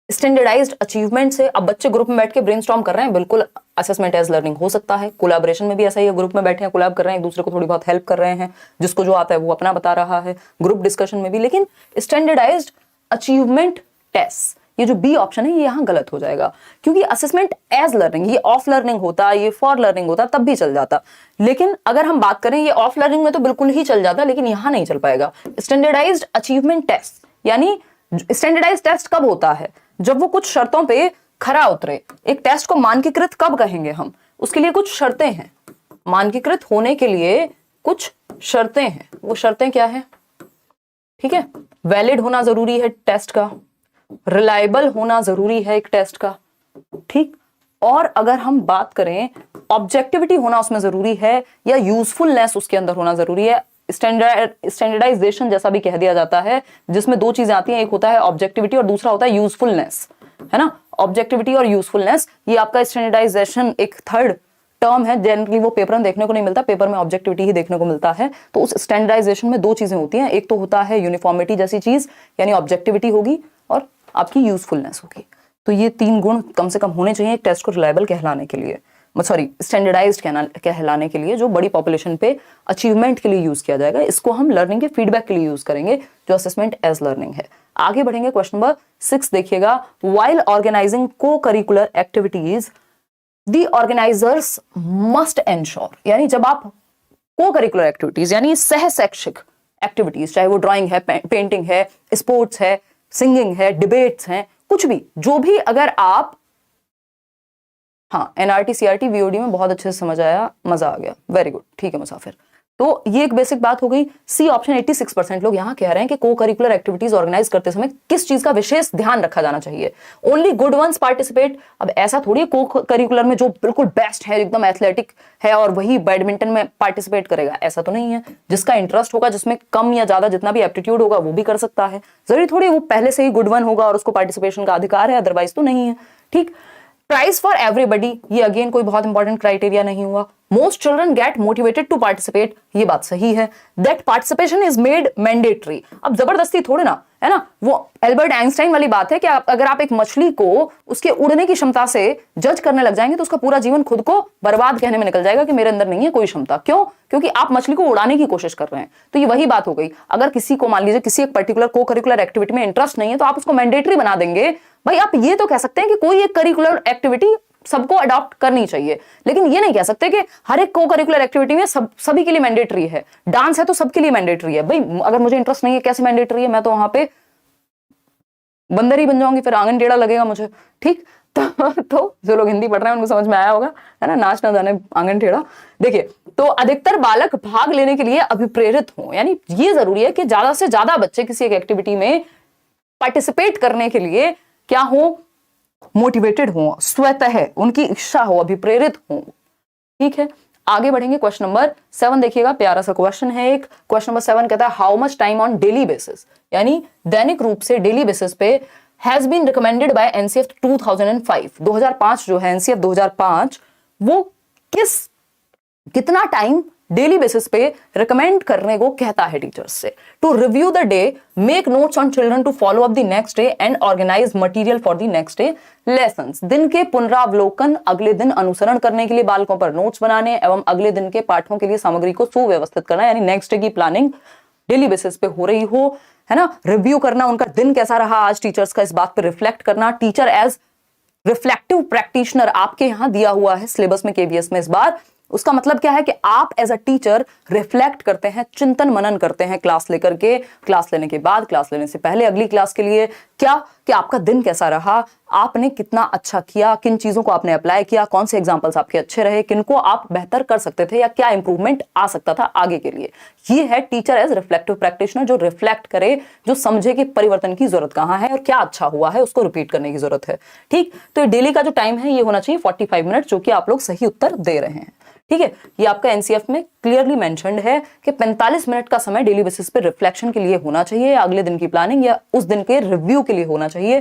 स्टैंडर्डाइज्ड अचीवमेंट से। अब बच्चे ग्रुप में बैठ के ब्रेनस्टॉर्म कर रहे हैं, बिल्कुल असेसमेंट एज लर्निंग हो सकता है। कोलैबोरेशन में भी ऐसा ही है, ग्रुप में बैठे हैं, कोलैब कर रहे हैं, एक दूसरे को थोड़ी बहुत हेल्प कर रहे हैं, जिसको जो आता है वो अपना बता रहा है, ग्रुप डिस्कशन में भी। लेकिन स्टैंडर्डाइज्ड अचीवमेंट टेस्ट, ये जो बी ऑप्शन है ये यहाँ गलत हो जाएगा, क्योंकि असेसमेंट एज लर्निंग, ये ऑफ लर्निंग होता, ये फॉर लर्निंग होता तब भी चल जाता। लेकिन अगर हम बात करें, ये ऑफ लर्निंग में तो बिल्कुल ही चल जाता, लेकिन यहाँ नहीं चल पाएगा। स्टैंडर्डाइज्ड अचीवमेंट टेस्ट, यानी स्टैंडर्डाइज्ड टेस्ट कब होता है? जब वो कुछ शर्तों पे खरा उतरे। एक टेस्ट को मानकीकृत कब कहेंगे हम? उसके लिए कुछ शर्तें हैं, मानकीकृत होने के लिए कुछ शर्तें हैं। वो शर्तें क्या है? ठीक है, वैलिड होना जरूरी है टेस्ट का, रिलायबल होना जरूरी है एक टेस्ट का, ठीक, और अगर हम बात करें ऑब्जेक्टिविटी होना उसमें जरूरी है, या यूजफुलनेस उसके अंदर होना जरूरी है। स्टैंडर्डाइजेशन जैसा भी कह दिया जाता है, जिसमें दो चीजें आती हैं, एक होता है ऑब्जेक्टिविटी और दूसरा होता है यूजफुलनेस, है ना। ऑब्जेक्टिविटी और यूजफुलनेस, ये आपका स्टैंडर्डाइजेशन एक थर्ड टर्म है। जनरली वो पेपर में देखने को नहीं मिलता, पेपर में ऑब्जेक्टिविटी ही देखने को मिलता है। तो उस स्टैंडर्डाइजेशन में दो चीजें होती हैं, एक तो होता है यूनिफॉर्मिटी जैसी चीज, यानी ऑब्जेक्टिविटी होगी, और आपकी यूजफुलनेस होगी। तो ये तीन गुण कम से कम होने चाहिए एक टेस्ट को रिलायबल कहलाने के लिए, सॉरी स्टैंडर्डाइज्ड कहलाने के लिए, जो बड़ी पॉपुलेशन पे अचीवमेंट के लिए यूज किया जाएगा। इसको हम लर्निंग के फीडबैक के लिए यूज करेंगे, जो असेसमेंट एज लर्निंग है। आगे बढ़ेंगे, क्वेश्चन नंबर 6 देखिएगा। While organising co curricular activities the organisers must ensure, यानी जब आप को करिकुलर एक्टिविटीज यानी सह शैक्षिक एक्टिविटीज, चाहे वो ड्राइंग है, पेंटिंग है, स्पोर्ट्स है, सिंगिंग है, डिबेट्स हैं, कुछ भी, जो भी अगर आप, हाँ एनआरटी सीआरटी वीओडी में बहुत अच्छे से समझ आया, मजा आ गया, वेरी गुड, ठीक है मुसाफिर। तो ये एक बेसिक बात हो गई। सी ऑप्शन 86% लोग यहाँ कह रहे हैं कि को करिकुलर एक्टिविटीज ऑर्गेनाइज करते समय किस चीज का विशेष ध्यान रखा जाना चाहिए। Only good ones participate. अब ऐसा थोड़ी को करिकुलर में जो बिल्कुल बेस्ट है, एकदम एथलेटिक है और वही बैडमिंटन में पार्टिसिपेट करेगा, ऐसा तो नहीं है। जिसका इंटरेस्ट होगा, जिसमें कम या ज्यादा जितना भी एप्टीट्यूड होगा वो भी कर सकता है। जरूरी थोड़ी वो पहले से ही गुड वन होगा और उसको पार्टिसिपेशन का अधिकार है, अदरवाइज तो नहीं है, ठीक। प्राइज फॉर एवरीबडी, ये अगेन कोई बहुत इंपॉर्टेंट क्राइटेरिया नहीं हुआ। Most children get motivated to participate, ये बात सही है। That participation is made mandatory, अब जबरदस्ती थोड़े ना, है ना। वो एल्बर्ट आइंस्टाइन वाली बात है कि अगर आप एक मछली को उसके उड़ने की क्षमता से जज करने लग जाएंगे तो उसका पूरा जीवन खुद को बर्बाद कहने में निकल जाएगा कि मेरे अंदर नहीं है कोई क्षमता। क्यों? क्योंकि आप मछली को उड़ाने की कोशिश कर रहे हैं। तो ये वही बात हो गई, अगर किसी को मान लीजिए किसी एक पर्टिकुलर को करिकुलर एक्टिविटी में इंटरेस्ट नहीं है तो आप उसको मैंडेटरी बना देंगे। भाई आप ये तो कह सकते हैं कि कोई एक करिकुलर एक्टिविटी सबको अडॉप्ट करनी चाहिए, लेकिन ये नहीं कह सकते कि हर एक को करिकुलर एक्टिविटी में सभी के लिए मैंडेटरी है। डांस है तो सबके लिए मैंडेटरी है। भाई अगर मुझे इंटरेस्ट नहीं है कैसे मैंडेटरी है? मैं तो वहां पे बंदर ही बन जाऊंगी, फिर आंगन टेढ़ा लगेगा मुझे, ठीक। तो जो लोग हिंदी पढ़ रहे हैं उनको समझ में आया होगा, है ना, नाच ना जाने आंगन टेढ़ा। देखिए, तो अधिकतर बालक भाग लेने के लिए अभिप्रेरित हों, यानी ये जरूरी है कि ज्यादा से ज्यादा बच्चे किसी एक एक्टिविटी में पार्टिसिपेट करने के लिए क्या हो, मोटिवेटेड हो, स्वतः उनकी इच्छा हो, अभिप्रेरित हो, ठीक है। आगे बढ़ेंगे, क्वेश्चन नंबर 7 देखिएगा, प्यारा सा क्वेश्चन है एक। क्वेश्चन नंबर 7 कहता है how much time on daily basis, यानी दैनिक रूप से डेली बेसिस पे has been recommended by NCF 2005, 2005 जो है एनसीएफ 2005, वो कितना टाइम डेली बेसिस पे रिकमेंड करने को कहता है टीचर्स से। To review the day, make notes on children to follow up the next day and organise material for the next day lessons. दिन के पुनरावलोकन, अगले दिन अनुसरण करने के लिए बालकों पर नोट्स बनाने एवं अगले दिन के पाठों के लिए सामग्री को सुव्यवस्थित करना, यानी नेक्स्ट डे की प्लानिंग डेली बेसिस पे हो रही हो, है ना। रिव्यू करना, उनका दिन कैसा रहा आज टीचर्स का, इस बात पे रिफ्लेक्ट करना। टीचर एज रिफ्लेक्टिव प्रैक्टिशनर आपके यहां दिया हुआ है सिलेबस में, केवीएस में इस बार। उसका मतलब क्या है कि आप एज अ टीचर रिफ्लेक्ट करते हैं, चिंतन मनन करते हैं क्लास लेकर के, क्लास लेने के बाद, क्लास लेने से पहले, अगली क्लास के लिए क्या कि आपका दिन कैसा रहा, आपने कितना अच्छा किया, किन चीजों को आपने अप्लाई किया, कौन से एग्जांपल्स आपके अच्छे रहे, किनको आप बेहतर कर सकते थे या क्या इंप्रूवमेंट आ सकता था आगे के लिए। ये है टीचर एज रिफ्लेक्टिव प्रैक्टिशनर, जो रिफ्लेक्ट करे, जो समझे कि परिवर्तन की जरूरत कहां है और क्या अच्छा हुआ है उसको रिपीट करने की जरूरत है, ठीक। तो डेली का जो टाइम है ये होना चाहिए 45 मिनट, जो कि आप लोग सही उत्तर दे रहे हैं, ठीक है, ये आपका एनसीएफ में क्लियरली मेंशन्ड है कि 45 मिनट का समय डेली बेसिस पे रिफ्लेक्शन के लिए होना चाहिए, या अगले दिन की प्लानिंग या उस दिन के रिव्यू के लिए होना चाहिए।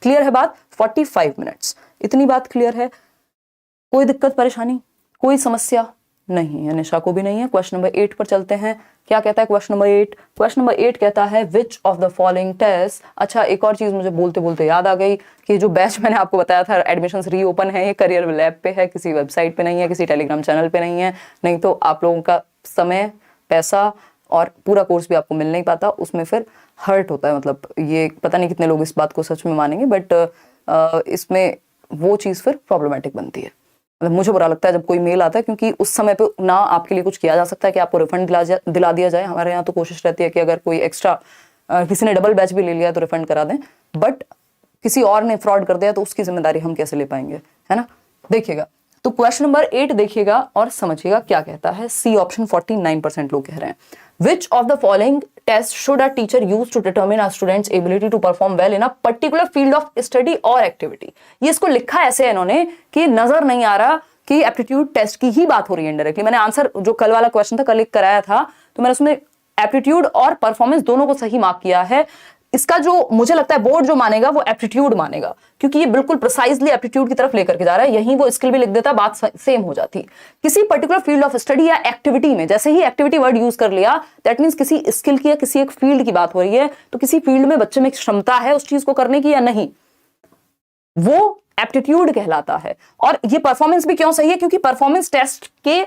क्लियर है बात? 45 मिनट्स, इतनी बात क्लियर है? कोई दिक्कत परेशानी, कोई समस्या नहीं है, निशा को भी नहीं है। क्वेश्चन नंबर 8 पर चलते हैं। क्या कहता है क्वेश्चन नंबर 8? क्वेश्चन नंबर 8 कहता है which of the following test. अच्छा, एक और चीज मुझे बोलते बोलते याद आ गई कि जो बैच मैंने आपको बताया था एडमिशंस रीओपन है, ये करियर लैब पे है, किसी वेबसाइट पे नहीं है, किसी टेलीग्राम चैनल पे नहीं है। नहीं तो आप लोगों का समय, पैसा और पूरा कोर्स भी आपको मिल नहीं पाता, उसमें फिर हर्ट होता है। मतलब ये पता नहीं कितने लोग इस बात को सच में मानेंगे, बट इसमें वो चीज़ फिर प्रॉब्लमेटिक बनती है। मतलब मुझे बुरा लगता है जब कोई मेल आता है, क्योंकि उस समय पे ना आपके लिए कुछ किया जा सकता है कि आपको रिफंड दिला दिया जाए। हमारे यहाँ तो कोशिश रहती है कि अगर कोई एक्स्ट्रा किसी ने डबल बैच भी ले लिया तो रिफंड करा दें, बट किसी और ने फ्रॉड कर दिया तो उसकी जिम्मेदारी हम कैसे ले पाएंगे, है ना। देखिएगा, तो क्वेश्चन नंबर 8 देखिएगा और समझिएगा क्या कहता है। सी ऑप्शन 49% लोग कह रहे हैं। Which of the following test should a teacher use to determine a students ability to perform well in a particular field of study और एक्टिविटी। ये इसको लिखा ऐसे है इन्होंने कि नजर नहीं आ रहा कि एप्टीट्यूड टेस्ट की ही बात हो रही है इनडायरेक्टली। मैंने आंसर जो कल वाला क्वेश्चन था, कल एक कराया था, तो मैंने उसमें एप्टीट्यूड और परफॉर्मेंस दोनों को सही मार्क किया है। इसका जो मुझे लगता है बोर्ड जो मानेगा वो एप्टीट्यूड मानेगा, क्योंकि ये बिल्कुल प्रिसाइजली एप्टीट्यूड की तरफ लेकर के जा रहा है। यहीं वो स्किल भी लिख देता, बात सेम हो जाती। किसी पर्टिकुलर फील्ड ऑफ स्टडी या एक्टिविटी में, जैसे ही एक्टिविटी वर्ड यूज कर लिया, दैट मींस किसी स्किल की या किसी एक फील्ड की बात हो रही है। तो किसी फील्ड में बच्चे में क्षमता है उस चीज को करने की या नहीं, वो एप्टीट्यूड कहलाता है। और ये परफॉर्मेंस भी क्यों सही है? क्योंकि परफॉर्मेंस टेस्ट के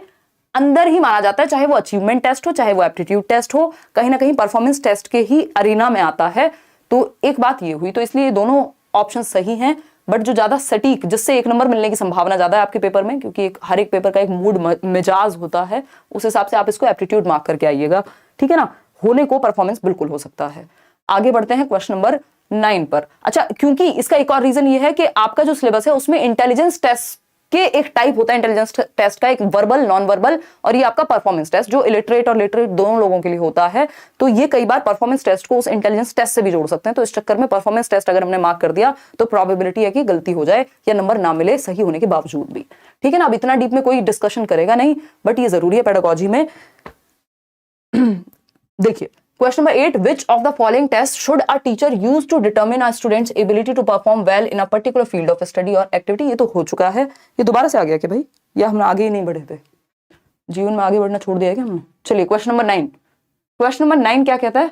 अंदर ही माना जाता है, चाहे वो अचीवमेंट टेस्ट हो, चाहे वो एप्टीट्यूड टेस्ट हो, कहीं ना कहीं परफॉर्मेंस टेस्ट के ही अरीना में आता है। तो एक बात ये हुई, तो इसलिए दोनों ऑप्शन सही हैं। बट जो ज्यादा सटीक, जिससे 1 नंबर मिलने की संभावना ज्यादा है आपके पेपर में, क्योंकि हर एक पेपर का एक मूड मिजाज होता है, उस हिसाब से आप इसको एप्टीट्यूड मार्क करके आइएगा, ठीक है ना। होने को परफॉर्मेंस बिल्कुल हो सकता है। आगे बढ़ते हैं क्वेश्चन नंबर 9 पर। अच्छा, क्योंकि इसका एक और रीजन ये है कि आपका जो सिलेबस है उसमें इंटेलिजेंस टेस्ट के एक टाइप होता है, इंटेलिजेंस टेस्ट का, एक वर्बल, नॉन वर्बल, और ये आपका परफॉर्मेंस टेस्ट जो इलिटरेट और लिटरेट दोनों लोगों के लिए होता है। तो ये कई बार परफॉर्मेंस टेस्ट को उस इंटेलिजेंस टेस्ट से भी जोड़ सकते हैं। तो इस चक्कर में परफॉर्मेंस टेस्ट अगर हमने मार्क कर दिया तो प्रोबेबिलिटी है कि गलती हो जाए या नंबर ना मिले सही होने के बावजूद भी, ठीक है ना। अब इतना डीप में कोई डिस्कशन करेगा नहीं, बट ये जरूरी है पेडागोजी में। देखिए question number 8, which of the following test should a teacher use to determine a students ability to perform well in a particular field of study और एक्टिविटी। ये तो हो चुका है, ये दोबारा से आ गया कि भाई, या हम आगे ही नहीं बढ़े थे, जीवन में आगे बढ़ना छोड़ दिया क्या हमने। चलिए क्वेश्चन नंबर 9। क्वेश्चन नंबर 9 क्या कहता है?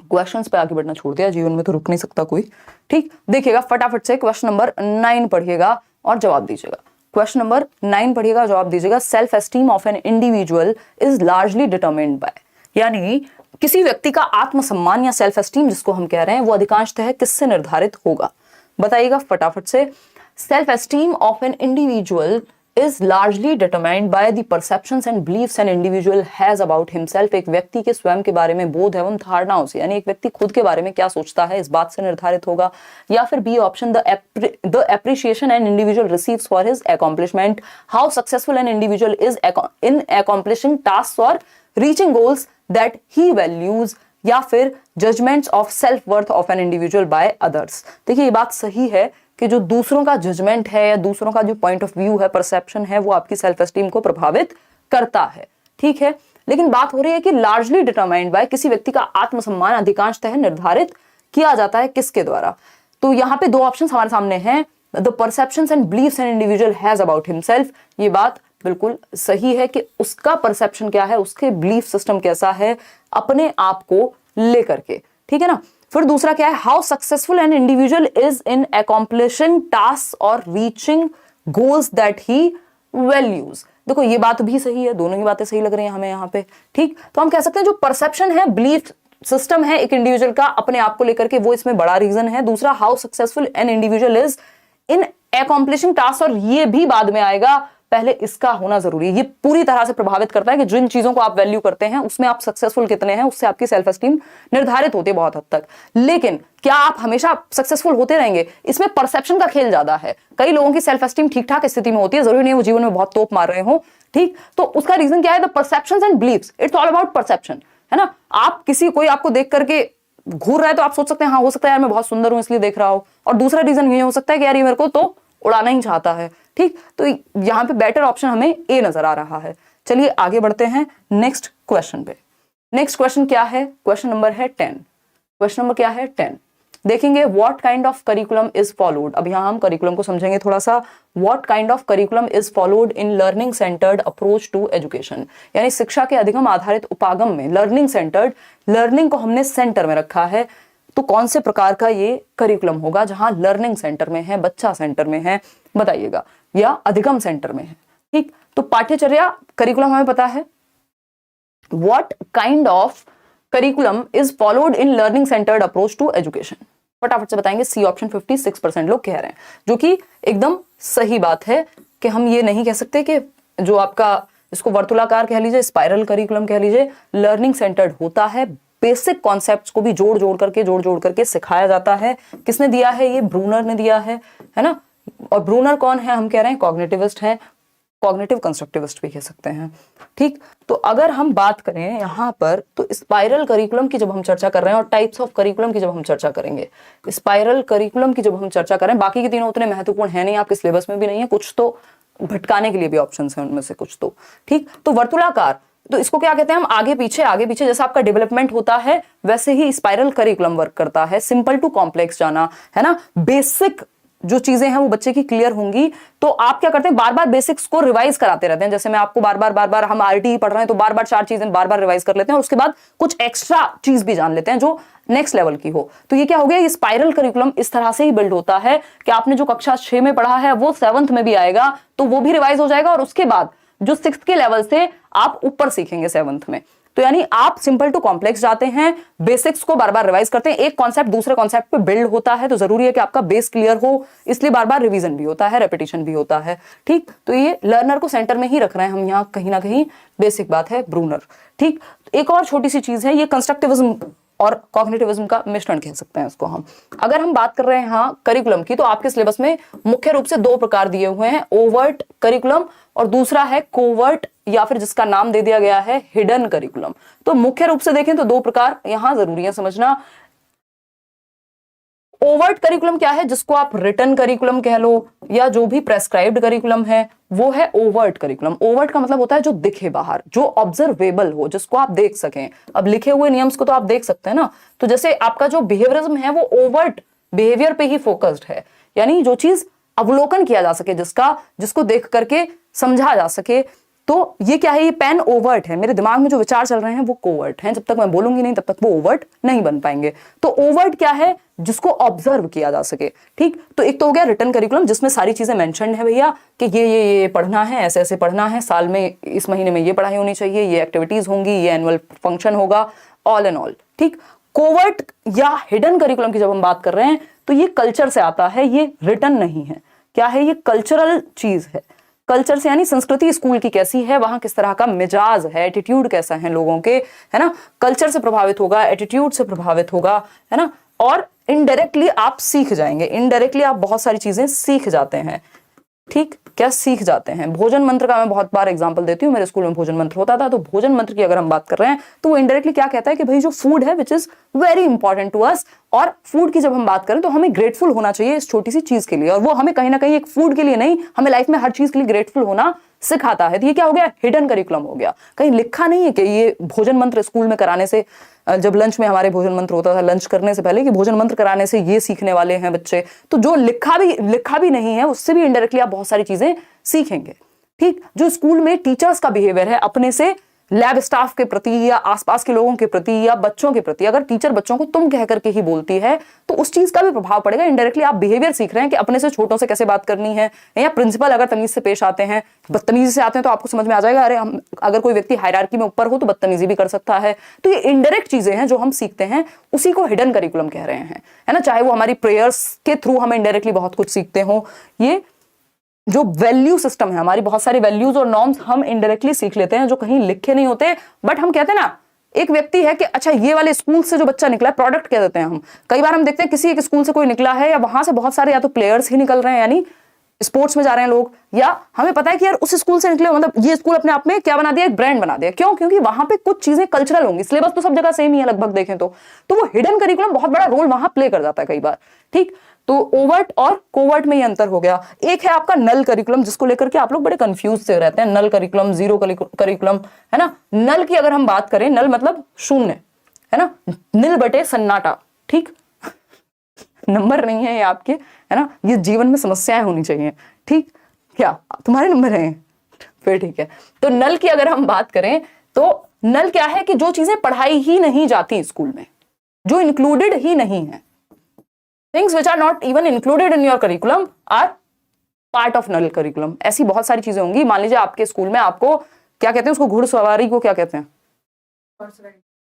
क्वेश्चंस पे आगे बढ़ना छोड़ दिया, जीवन में तो रुक नहीं सकता कोई, ठीक। देखिएगा फटाफट से क्वेश्चन नंबर 9 पढ़िएगा और जवाब दीजिएगा। क्वेश्चन नंबर 9 पढ़िएगा, जवाब दीजिएगा। Self esteem of N individual is largely determined bye, यानी किसी व्यक्ति का आत्मसम्मान या सेल्फ एस्टीम जिसको हम कह रहे हैं वो अधिकांशतः किससे निर्धारित होगा? बताइएगा फटाफट से। Self esteem of an individual is largely determined by the perceptions and beliefs an individual has about himself। एक व्यक्ति के स्वयं के बारे में बोध एवं धारणाओं से, यानी एक व्यक्ति खुद के बारे में क्या सोचता है इस बात से निर्धारित होगा। या फिर B option, the appreciation an individual receives for his accomplishment, how successful an individual is in accomplishing tasks or reaching goals that he values। या फिर judgments of self worth of an individual by others। देखिए ये बात सही है कि जो दूसरों का जजमेंट है या दूसरों का जो पॉइंट ऑफ व्यू है, परसेप्शन है, वो आपकी सेल्फ एस्टीम को प्रभावित करता है, ठीक है। लेकिन बात हो रही है कि लार्जली डिटरमाइंड बाय, किसी व्यक्ति का आत्मसम्मान अधिकांशतः निर्धारित किया जाता है किसके द्वारा। तो यहाँ पे 2 ऑप्शन हमारे सामने हैं, the perceptions and beliefs an individual has about himself. ये बात बिल्कुल सही है कि उसका परसेप्शन क्या है, उसके बिलीफ सिस्टम कैसा है अपने आप को लेकर के, ठीक है ना। फिर दूसरा क्या है, how successful an individual is in accomplishing task और reaching goals that he values. देखो ये बात भी सही है, दोनों ही बातें सही लग रही हैं हमें यहाँ पे, ठीक। तो हम कह सकते हैं जो परसेप्शन है, बिलीफ सिस्टम है एक इंडिविजुअल का अपने आप को लेकर के, वो इसमें बड़ा रीजन है। दूसरा, how successful an individual is in accomplishing task, और ये भी बाद में आएगा, पहले इसका होना जरूरी है। ये पूरी तरह से प्रभावित करता है कि जिन चीजों को आप वैल्यू करते हैं उसमें आप सक्सेसफुल कितने हैं, उससे आपकी सेल्फ एस्टीम निर्धारित होती है बहुत हद तक। लेकिन क्या आप हमेशा सक्सेसफुल होते रहेंगे? इसमें परसेप्शन का खेल ज्यादा है। कई लोगों की सेल्फ एस्टीम ठीक ठाक स्थिति में होती है, जरूरी नहीं वो जीवन में बहुत तोप मार रहे हो, ठीक। तो उसका रीजन क्या है, the perceptions and beliefs, it's all about perception, है ना। आप कोई आपको देख करके घूर रहा है तो आप सोच सकते हैं हाँ हो सकता है यार मैं बहुत सुंदर हूं इसलिए देख रहा हूं, और दूसरा रीजन ये हो सकता है कि यार ये मेरे को तो उड़ाना ही चाहता है, ठीक, तो यहाँ पे बेटर ऑप्शन हमें ए नजर आ रहा है। चलिए आगे बढ़ते हैं नेक्स्ट क्वेश्चन पे। नेक्स्ट क्वेश्चन क्या है? क्वेश्चन नंबर है 10। क्वेश्चन नंबर क्या है? 10। देखेंगे what kind of curriculum is followed. अब यहाँ हम करिकुलम को समझेंगे थोड़ा सा। What kind of curriculum is followed in learning centred approach to education, यानी शिक्षा के अधिगम आधारित उपागम में लर्निंग सेंटर्ड, लर्निंग को हमने सेंटर में रखा है, तो कौन से प्रकार का ये करिकुलम होगा जहां लर्निंग सेंटर में है, बच्चा सेंटर में है, बताइएगा, या अधिगम सेंटर में है। ठीक, तो पाठ्यचर्या करिकुलम हमें पता है। What kind of curriculum is followed in learning centred approach to education, फटाफट से बताएंगे। सी ऑप्शन 56% लोग कह रहे हैं, जो कि एकदम सही बात है कि हम ये नहीं कह सकते कि जो आपका इसको वर्तुलाकार कह लीजिए, स्पाइरल करिकुलम कह लीजिए, लर्निंग सेंटर्ड होता है। बेसिक कॉन्सेप्ट्स को भी जोड़ जोड़ करके सिखाया जाता है। किसने दिया है? ये ब्रूनर ने दिया है ना। और ब्रूनर कौन है? हम कह रहे हैं कॉग्निटिविस्ट हैं, कॉग्निटिव कंस्ट्रक्टिविस्ट भी कह सकते हैं। ठीक, तो अगर हम बात करें यहाँ पर, तो स्पाइरल करिकुलम की जब हम चर्चा कर रहे हैं और टाइप्स ऑफ करिकुलम की जब हम चर्चा करेंगे, स्पाइरल करिकुलम की जब हम चर्चा करें, बाकी के तीनों उतने महत्वपूर्ण है नहीं, आपके सिलेबस में भी नहीं है, कुछ तो भटकाने के लिए भी ऑप्शन है उनमें से कुछ तो। ठीक, तो वर्तुलाकार, तो इसको क्या कहते हैं हम? आगे पीछे जैसा आपका डेवलपमेंट होता है वैसे ही स्पाइरल करिकुलम वर्क करता है। सिंपल टू कॉम्प्लेक्स जाना है ना, बेसिक जो चीजें हैं वो बच्चे की क्लियर होंगी, तो आप क्या करते हैं? बार बार बेसिक्स को रिवाइज कराते रहते हैं। जैसे मैं आपको बार बार हम आरटीई पढ़ रहे हैं तो बार बार 4 चीजें बार बार रिवाइज कर लेते हैं और उसके बाद कुछ एक्स्ट्रा चीज भी जान लेते हैं जो नेक्स्ट लेवल की हो। तो ये क्या हो गया? ये स्पाइरल करिकुलम इस तरह से ही बिल्ड होता है कि आपने जो कक्षा 6 में पढ़ा है वो 7th में भी आएगा, तो वो भी रिवाइज हो जाएगा और उसके बाद जो 6th के लेवल से आप ऊपर सीखेंगे 7th में। तो यानी आप सिंपल टू कॉम्प्लेक्स जाते हैं, बेसिक्स को बार बार रिवाइज करते हैं। एक कॉन्सेप्ट दूसरे कॉन्सेप्ट पे बिल्ड होता है, तो जरूरी है कि आपका बेस क्लियर हो, इसलिए बार बार रिवीजन भी होता है, रेपिटेशन भी होता है। ठीक, तो ये लर्नर को सेंटर में ही रख रहे हैं हम यहाँ, कहीं ना कहीं बेसिक बात है ब्रूनर। ठीक, एक और छोटी सी चीज है, ये कंस्ट्रक्टिविज्म और कॉग्निटिविज्म का मिश्रण कह सकते हैं इसको हम। अगर हम बात कर रहे हैं यहाँ करिकुलम की, तो आपके सिलेबस में मुख्य रूप से 2 प्रकार दिए हुए हैं, ओवर्ट करिकुलम और दूसरा है कोवर्ट, या फिर जिसका नाम दे दिया गया है हिडन करिकुलम। तो मुख्य रूप से देखें तो 2 प्रकार यहां जरूरी है समझना। ओवर्ट करिकुलम क्या है? जिसको आप रिटन करिकुलम कह लो या जो भी प्रेस्क्राइब्ड करिकुलम है, वो है ओवर्ट करिकुलम। ओवर्ट का मतलब होता है जो दिखे बाहर, जो ऑब्जर्वेबल हो, जिसको आप देख सकें। अब लिखे हुए नियम्स को तो आप देख सकते हैं ना, तो जैसे आपका जो बिहेवियरिज्म है वो ओवर्ट बिहेवियर पे ही फोकस्ड है, यानी जो चीज अवलोकन किया जा सके, जिसको देख करके समझा जा सके। तो ये क्या है? ये पेन ओवर्ट है, मेरे दिमाग में जो विचार चल रहे हैं वो कोवर्ट हैं, जब तक मैं बोलूंगी नहीं तब तक वो ओवर्ट नहीं बन पाएंगे। तो ओवर्ट क्या है? जिसको ऑब्जर्व किया जा सके। ठीक, तो एक तो हो गया रिटन करिकुलम, जिसमें सारी चीजें मेंशन्ड है भैया कि ये पढ़ना है, ऐसे ऐसे पढ़ना है, साल में इस महीने में ये पढ़ाई होनी चाहिए, ये एक्टिविटीज होंगी, ये एनुअल फंक्शन होगा, ऑल एंड ऑल। ठीक, कोवर्ट या हिडन करिकुलम की जब हम बात कर रहे हैं तो ये कल्चर से आता है, ये रिटन नहीं है। क्या है? ये कल्चरल चीज है। कल्चर से यानी संस्कृति स्कूल की कैसी है, वहां किस तरह का मिजाज है, एटीट्यूड कैसा है लोगों के, है ना, कल्चर से प्रभावित होगा, एटीट्यूड से प्रभावित होगा, है ना। और इनडायरेक्टली आप सीख जाएंगे, इनडायरेक्टली आप बहुत सारी चीजें सीख जाते हैं। ठीक, क्या सीख जाते हैं? भोजन मंत्र का मैं बहुत बार एग्जांपल देती हूँ, मेरे स्कूल में भोजन मंत्र होता था, तो भोजन मंत्र की अगर हम बात कर रहे हैं तो वो इनडायरेक्टली क्या कहता है कि भाई जो फूड है which is very important to us, और फूड की जब हम बात करें तो हमें ग्रेटफुल होना चाहिए इस छोटी सी चीज के लिए, और वो हमें कहीं ना कहीं एक फूड के लिए नहीं, हमें लाइफ में हर चीज के लिए ग्रेटफुल होना सिखाता है। तो ये क्या हो गया? हिडन करिकुलम हो गया। कहीं लिखा नहीं है कि ये भोजन मंत्र स्कूल में कराने से, जब लंच में हमारे भोजन मंत्र होता था लंच करने से पहले, कि भोजन मंत्र कराने से ये सीखने वाले हैं बच्चे, तो जो लिखा भी नहीं है उससे भी इनडायरेक्टली आप बहुत सारी चीजें सीखेंगे। ठीक, जो स्कूल में टीचर्स का बिहेवियर है अपने से लैब स्टाफ के प्रति या आसपास के लोगों के प्रति या बच्चों के प्रति, अगर टीचर बच्चों को तुम कह करके ही बोलती है तो उस चीज का भी प्रभाव पड़ेगा। इनडायरेक्टली आप बिहेवियर सीख रहे हैं कि अपने से छोटों से कैसे बात करनी है, या प्रिंसिपल अगर तमीज से पेश आते हैं, बदतमीजी से आते हैं, तो आपको समझ में आ जाएगा, अरे हम अगर कोई व्यक्ति हायरार्की में ऊपर हो तो बदतमीजी भी कर सकता है। तो ये इनडायरेक्ट चीजें हैं जो हम सीखते हैं, उसी को हिडन करिकुलम कह रहे हैं, है ना। चाहे वो हमारी प्रेयर्स के थ्रू हम इनडायरेक्टली बहुत कुछ सीखते हो, ये जो वैल्यू सिस्टम है, हमारी बहुत सारी वैल्यूज और नॉर्म्स हम इनडायरेक्टली सीख लेते हैं जो कहीं लिखे नहीं होते, बट हम कहते हैं ना, एक व्यक्ति है कि अच्छा ये वाले स्कूल से जो बच्चा निकला है, प्रोडक्ट कह देते हैं हम। कई बार हम देखते हैं किसी एक स्कूल से कोई निकला है, या वहां से बहुत सारे या तो प्लेयर्स ही निकल रहे हैं, यानी स्पोर्ट्स में जा रहे हैं लोग, या हमें पता है कि यार उस स्कूल से निकले, मतलब ये स्कूल अपने आप में क्या बना दिया, एक ब्रांड बना दिया। क्यों? क्योंकि वहां पे कुछ चीजें कल्चरल होंगी। सिलेबस तो सब जगह सेम ही है लगभग देखें तो वो हिडन करिकुलम बहुत बड़ा रोल वहां प्ले कर जाता है कई बार। ठीक, तो ओवर्ट और कोवर्ट में ये अंतर हो गया। एक है आपका नल करिकुलम, जिसको लेकर के आप लोग बड़े कंफ्यूज से रहते हैं, नल करिकुलम, जीरो करिकुलम, है ना। नल की अगर हम बात करें, नल मतलब शून्य, है ना, नील बटे सन्नाटा, ठीक। नंबर नहीं है ये आपके, है ना, ये जीवन में समस्याएं होनी चाहिए, ठीक। क्या तुम्हारे नंबर हैं? फिर ठीक है। तो नल की अगर हम बात करें तो नल क्या है कि जो चीजें पढ़ाई ही नहीं जाती स्कूल में, जो इंक्लूडेड ही नहीं है, things which are not even included in your curriculum are part of null curriculum. ऐसी बहुत सारी चीजें होंगी। मान लीजिए आपके स्कूल में आपको क्या कहते हैं, उसको घुड़सवारी को क्या कहते हैं,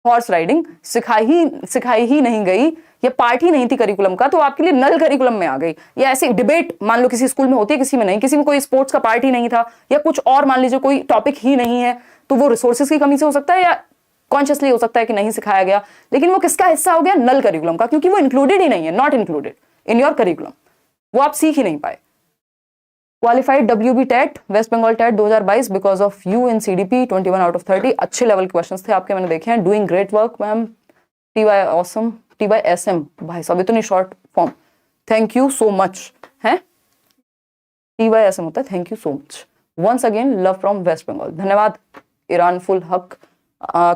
हॉर्स राइडिंग सिखाई ही नहीं गई, ये पार्ट ही नहीं थी करिकुलम का, तो आपके लिए नल करिकुलम में आ गई। या ऐसी डिबेट मान लो किसी स्कूल में होती है, किसी में नहीं, किसी में कोई स्पोर्ट्स का पार्ट ही नहीं था, या कुछ और मान लीजिए कोई टॉपिक ही नहीं है, तो वो रिसोर्सेज की कमी से हो सकता है या कॉन्शियसली हो सकता है कि नहीं सिखाया गया, लेकिन वो किसका हिस्सा हो गया, नल करिकुलम का, क्योंकि वो इंक्लूडेड ही नहीं है, not included in your curriculum, वो आप सीख ही नहीं पाए। Qualified WB TET, West Bengal TET 2022 because of you in CDP 21 out of 30। अच्छे लेवल के क्वेश्चंस थे आपके, मैंने देखे हैं। Doing great work ma'am, TY awesome, TY SM, भाई साहब इतनी short form, thank you so much है, TY SM होता है thank you so much, once again love from West Bengal, धन्यवाद ईरान फुल हक।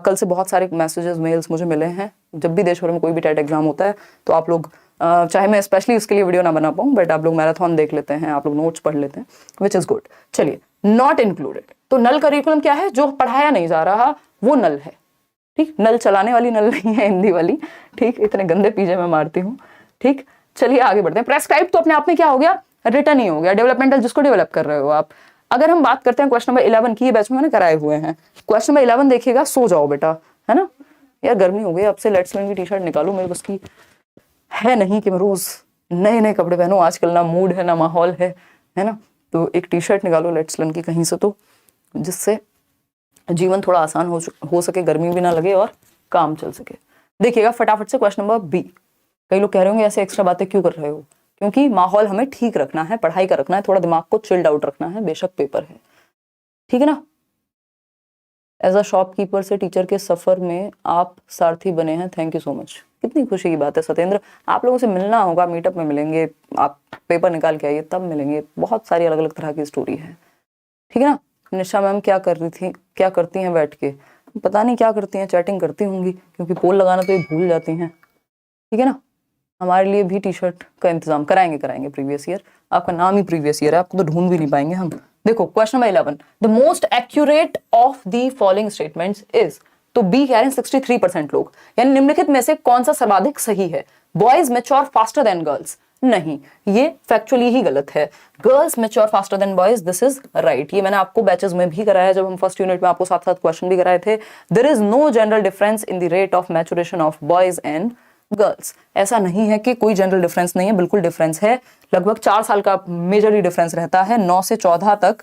कल से बहुत सारे मैसेजेस मेल्स मुझे मिले हैं, जब भी देश भर में कोई भी टेट एग्जाम होता है तो आप लोग चाहे मैं स्पेशली उसके लिए वीडियो ना बना पाऊँ, बट आप लोग मैराथन देख लेते हैं, आप लोग नोट्स पढ़ लेते हैं, विच इज गुड। चलिए, नॉट इंक्लूडेड, तो नल करिकुलम क्या है, जो पढ़ाया नहीं जा रहा वो नल है, ठीक। नल चलाने वाली नल नहीं है, हिंदी वाली, ठीक। इतने गंदे पीजे में मारती हूँ, ठीक। चलिए आगे बढ़ते हैं। प्रेस्क्राइब तो अपने आप में क्या हो गया, रिटर्न ही हो गया। डेवलपमेंटल जिसको डेवलप कर रहे हो आप। अगर हम बात करते हैं क्वेश्चन नंबर 11 की, ये बैच में मैंने कराए हुए हैं। क्वेश्चन नंबर 11 देखिएगा, सो जाओ बेटा, है ना। यार गर्मी हो गई, अब से लेट्स लर्न की टी-शर्ट निकालू, मेरे बस की है नहीं कि मैं रोज नए नए कपड़े पहनूं, आजकल ना मूड है ना माहौल है ना। तो एक टी-शर्ट निकालो लेट्स लर्न की कहीं से, तो जिससे जीवन थोड़ा आसान हो सके, गर्मी भी ना लगे और काम चल सके। देखिएगा फटाफट से क्वेश्चन नंबर B। कई लोग कह रहे होंगे ऐसे एक्स्ट्रा बातें क्यों कर रहे हो, क्योंकि माहौल हमें ठीक रखना है, पढ़ाई का रखना है, थोड़ा दिमाग को चिल्ड आउट रखना है, बेशक पेपर है, ठीक है ना। एज अ शॉपकीपर से टीचर के सफर में आप सारथी बने हैं, थैंक यू सो मच। कितनी खुशी की बात है सत्येंद्र, आप लोगों से मिलना होगा, मीटअप में मिलेंगे, आप पेपर निकाल के आइए तब मिलेंगे, बहुत सारी अलग अलग तरह की स्टोरी है, ठीक है ना। निशा मैम क्या कर रही थी, क्या करती हैं बैठ के, पता नहीं क्या करती हैं, चैटिंग करती होंगी, क्योंकि पोल लगाना तो ये भूल जाती हैं, ठीक है ना। हमारे लिए भी टी-शर्ट का इंतजाम कराएंगे प्रीवियस ईयर, आपका नाम ही प्रीवियस ईयर है, आपको तो ढूंढ भी नहीं पाएंगे हम। देखो question number 11, the most accurate of the following statements is, तो बी कह रहे हैं 63% लोग, यानी निम्नलिखित में से कौन सा सर्वाधिक सही है। Boys mature faster than girls, नहीं, ये फैक्चुअली ही गलत है। Girls mature faster than boys, this is right. ये मैंने आपको बैचेस में भी कराया, जब हम फर्स्ट यूनिट में आपको साथ साथ क्वेश्चन भी कराए थे। There is no general difference in the rate of maturation of boys and girls, ऐसा नहीं है कि कोई जनरल डिफरेंस नहीं है, बिल्कुल डिफरेंस है। लगभग 4 साल का मेजरली डिफरेंस रहता है। 9 से 14 तक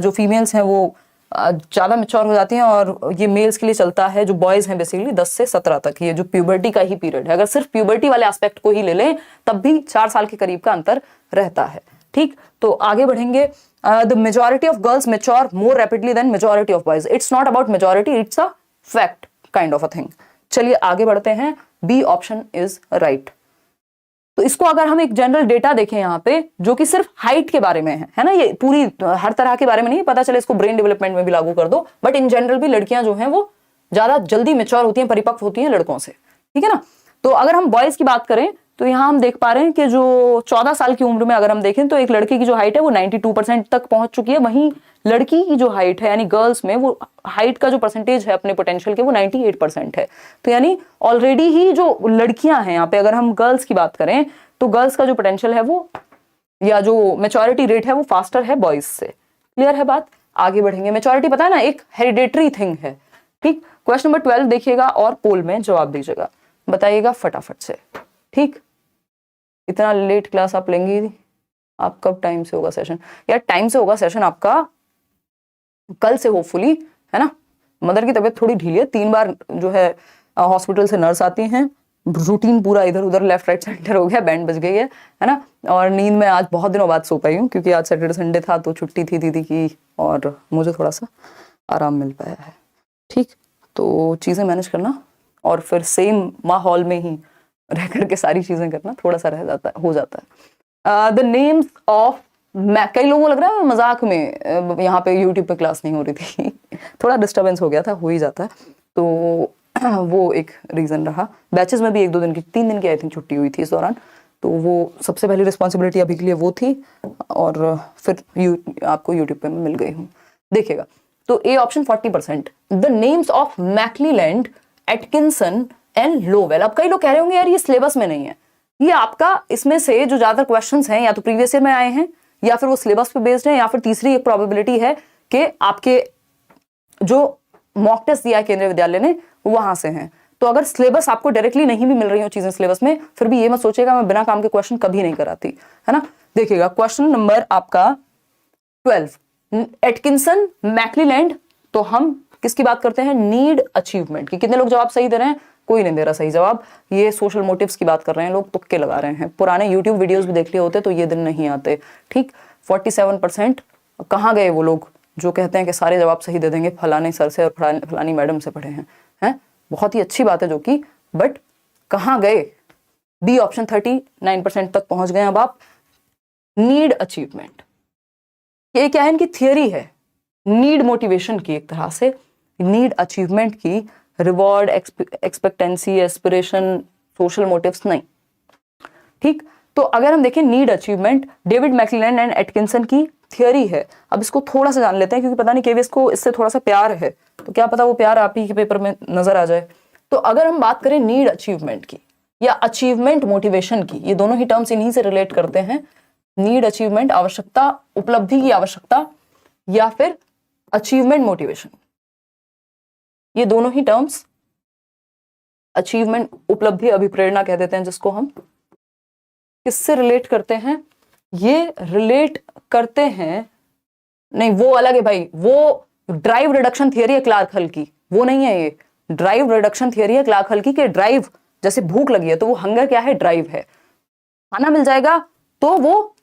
जो फीमेल्स हैं वो ज्यादा मैच्योर हो जाती हैं, और ये मेल्स के लिए चलता है, जो बॉयज हैं बेसिकली 10 से 17 तक, ये जो प्यूबर्टी का ही पीरियड है। अगर सिर्फ प्यूबर्टी वाले एस्पेक्ट को ही ले लें तब भी 4 साल के करीब का अंतर रहता है, ठीक। तो आगे बढ़ेंगे। The majority of girls mature more rapidly than majority of boys, it's not about majority, it's a fact kind of a thing. चलिए आगे बढ़ते हैं, बी ऑप्शन इज राइट। तो इसको अगर हम एक जनरल डेटा देखें यहाँ पे, जो कि सिर्फ हाइट के बारे में है ना, ये पूरी हर तरह के बारे में नहीं, पता चले इसको ब्रेन डेवलपमेंट में भी लागू कर दो, बट इन जनरल भी लड़कियां जो हैं वो ज्यादा जल्दी मैच्योर होती हैं, परिपक्व होती हैं लड़कों से, ठीक है ना। तो अगर हम बॉयज की बात करें तो यहाँ हम देख पा रहे हैं कि जो 14 साल की उम्र में अगर हम देखें तो एक लड़के की जो हाइट है वो 92% तक पहुंच चुकी है, वहीं लड़की की जो हाइट है यानी गर्ल्स में वो हाइट का जो परसेंटेज है अपने पोटेंशियल के वो 98% है। तो यानी ऑलरेडी ही जो लड़कियां हैं यहाँ पे, अगर हम गर्ल्स की बात करें तो गर्ल्स का जो पोटेंशियल है वो, या जो मैच्योरिटी रेट है वो फास्टर है बॉयज से। क्लियर है बात, आगे बढ़ेंगे। मैच्योरिटी पता है ना, एक हेरिडेटरी थिंग है, ठीक। क्वेश्चन नंबर 12 देखिएगा और पोल में जवाब दीजिएगा, बताइएगा फटाफट से, ठीक। इतना लेट क्लास आप लेंगी, आप कब टाइम से होगा सेशन? यार टाइम से होगा सेशन आपका कल से होपफुली, है ना। मदर की तबीयत थोड़ी ढीली है, 3 बार जो है हॉस्पिटल से नर्स आती हैं, रूटीन पूरा इधर उधर लेफ्ट राइट सेंटर हो गया, बैंड बज गई है ना। और नींद में आज बहुत दिनों बाद सो पाई हूँ, क्योंकि आज सैटरडे संडे था तो छुट्टी थी दीदी की, और मुझे थोड़ा सा आराम मिल पाया है, ठीक। तो चीज़ें मैनेज करना और फिर सेम माहौल में ही रह करके सारी चीजें करना थोड़ा सा रह जाता है, हो जाता है। द नेम्स ऑफ, कई लोगों को लग रहा है मजाक में यहाँ पे यूट्यूब पे क्लास नहीं हो रही थी थोड़ा डिस्टर्बेंस हो गया था, हो ही जाता है, तो वो एक रीजन रहा। बैचेस में भी 1-2 दिन की, 3 दिन की आई थिंक छुट्टी हुई थी इस दौरान, तो वो सबसे पहली रिस्पॉन्सिबिलिटी अभी के लिए वो थी, और फिर आपको यूट्यूब पे मैं मिल गई हूँ। देखिएगा, तो A option 40%, the names of McClelland, Atkinson and Lowell. अब कई लोग कह रहे होंगे यार ये सिलेबस में नहीं है, ये आपका इसमें से जो ज्यादातर क्वेश्चंस हैं या तो प्रीवियस ईयर में आए हैं, या फिर वो सिलेबस पे बेस्ड है, या फिर तीसरी एक प्रोबेबिलिटी है कि आपके जो मॉक टेस्ट दिया है केंद्रीय विद्यालय ने वहां से हैं। तो अगर सिलेबस आपको डायरेक्टली नहीं भी मिल रही हो चीजें सिलेबस में, फिर भी ये मत सोचिएगा मैं बिना काम के क्वेश्चन कभी नहीं कराती, है ना। देखिएगा, क्वेश्चन नंबर आपका 12, एटकिंसन, मैक्लीलैंड, तो हम किसकी बात करते हैं, नीड अचीवमेंट की। कितने लोग जवाब सही दे रहे हैं, कोई नहीं दे रहा सही जवाब। ये सोशल मोटिव्स की बात कर रहे हैं लोग, तुक्के लगा रहे हैं। पुराने यूट्यूब वीडियोस भी देख लिए होते तो ये दिन नहीं आते, ठीक। 47% कहाँ गए वो लोग जो कहते हैं कि सारे जवाब सही दे देंगे, फलाने सर से और फलानी मैडम से पढ़े हैं, बहुत ही अच्छी बात है जो कि, बट कहाँ गए। बी ऑप्शन 39% तक पहुंच गए अब आप। नीड अचीवमेंट, ये क्या है, इनकी थियरी है नीड मोटिवेशन की, एक तरह से नीड अचीवमेंट की। Reward, expectancy, aspiration, social motives नहीं, ठीक। तो अगर हम देखें need achievement, David McClelland and Atkinson की थियरी है। अब इसको थोड़ा सा जान लेते हैं, क्योंकि पता नहीं केवीएस को इससे थोड़ा सा प्यार है, तो क्या पता वो प्यार आप ही के पेपर में नजर आ जाए। तो अगर हम बात करें नीड अचीवमेंट की या अचीवमेंट मोटिवेशन की, ये दोनों ही टर्म्स इन्हीं से रिलेट करते हैं। नीड अचीवमेंट, आवश्यकता, उपलब्धि की आवश्यकता, या फिर अचीवमेंट मोटिवेशन, ये दोनों ही टर्म्स अचीवमेंट, उपलब्धि, अभिप्रेरणा कह देते हैं जिसको हम, किससे रिलेट करते हैं, ये रिलेट करते हैं, नहीं वो अलग है भाई, वो ड्राइव रिडक्शन थियरी है क्लार्क हल की, वो नहीं है ये। ड्राइव रिडक्शन थियरी है क्लार्क हल की कि ड्राइव, जैसे भूख लगी है तो वो हंगर क्या है, ड्राइव है। खाना मिल जाएगा तो वो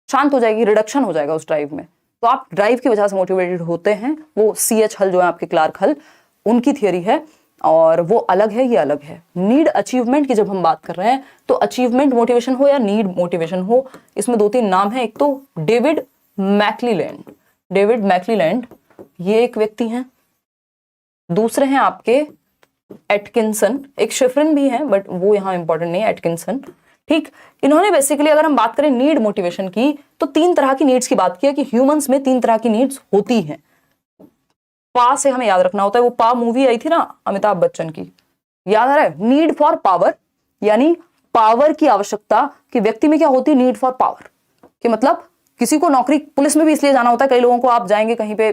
शांत हो जाएगी, रिडक्शन हो जाएगा उस ड्राइव में, तो आप ड्राइव की वजह से मोटिवेटेड होते हैं। वो CH हल जो है आपके क्लार्क हल, उनकी थियरी है, और वो अलग है, ये अलग है। नीड अचीवमेंट की जब हम बात कर रहे हैं, तो अचीवमेंट मोटिवेशन हो या नीड मोटिवेशन हो, इसमें 2-3 नाम है। एक तो डेविड मैक्लीलैंड, डेविड मैक्लीलैंड ये एक व्यक्ति हैं, दूसरे हैं आपके एटकिंसन, एक शिफ्रिन भी है बट वो यहाँ इंपॉर्टेंट नहीं है, एटकिंसन, ठीक। इन्होंने बेसिकली अगर हम बात करें नीड मोटिवेशन की, तो 3 तरह की नीड्स की बात की है कि ह्यूमंस में 3 तरह की नीड्स होती हैं। पा से हमें याद रखना होता है, वो पा मूवी आई थी ना अमिताभ बच्चन की, याद आ रहा है। नीड फॉर पावर, यानी पावर की आवश्यकता, कि व्यक्ति में क्या होती है, नीड फॉर पावर, कि मतलब किसी को नौकरी, पुलिस में भी इसलिए जाना होता है, कई लोगों को आप जाएंगे कहीं पे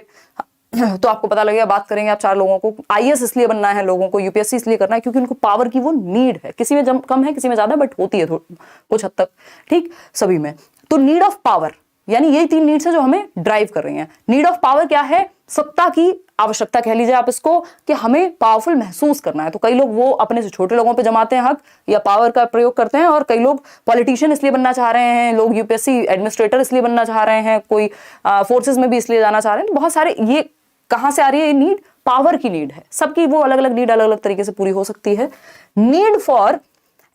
तो आपको पता लगेगा, बात करेंगे आप 4 लोगों को, IAS इसलिए बनना है लोगों को, UPSC इसलिए करना है क्योंकि उनको पावर की वो नीड है। किसी में कम है, किसी में ज्यादा, बट होती है कुछ हद तक, ठीक, सभी में। तो नीड ऑफ पावर, यानी यही 3 नीड्स है जो हमें ड्राइव कर रही हैं। नीड ऑफ पावर क्या है, सत्ता की आवश्यकता कह लीजिए आप इसको, कि हमें पावरफुल महसूस करना है। तो कई लोग वो अपने से छोटे लोगों पे जमाते हैं हक या पावर का प्रयोग करते हैं, और कई लोग पॉलिटिशियन इसलिए बनना चाह रहे हैं, लोग UPSC एडमिनिस्ट्रेटर इसलिए बनना चाह रहे हैं, कोई फोर्सेस में भी इसलिए जाना चाह रहे हैं। बहुत सारे, ये कहां से आ रही है, ये नीड पावर की नीड है। सबकी वो अलग अलग नीड अलग अलग तरीके से पूरी हो सकती है। नीड फॉर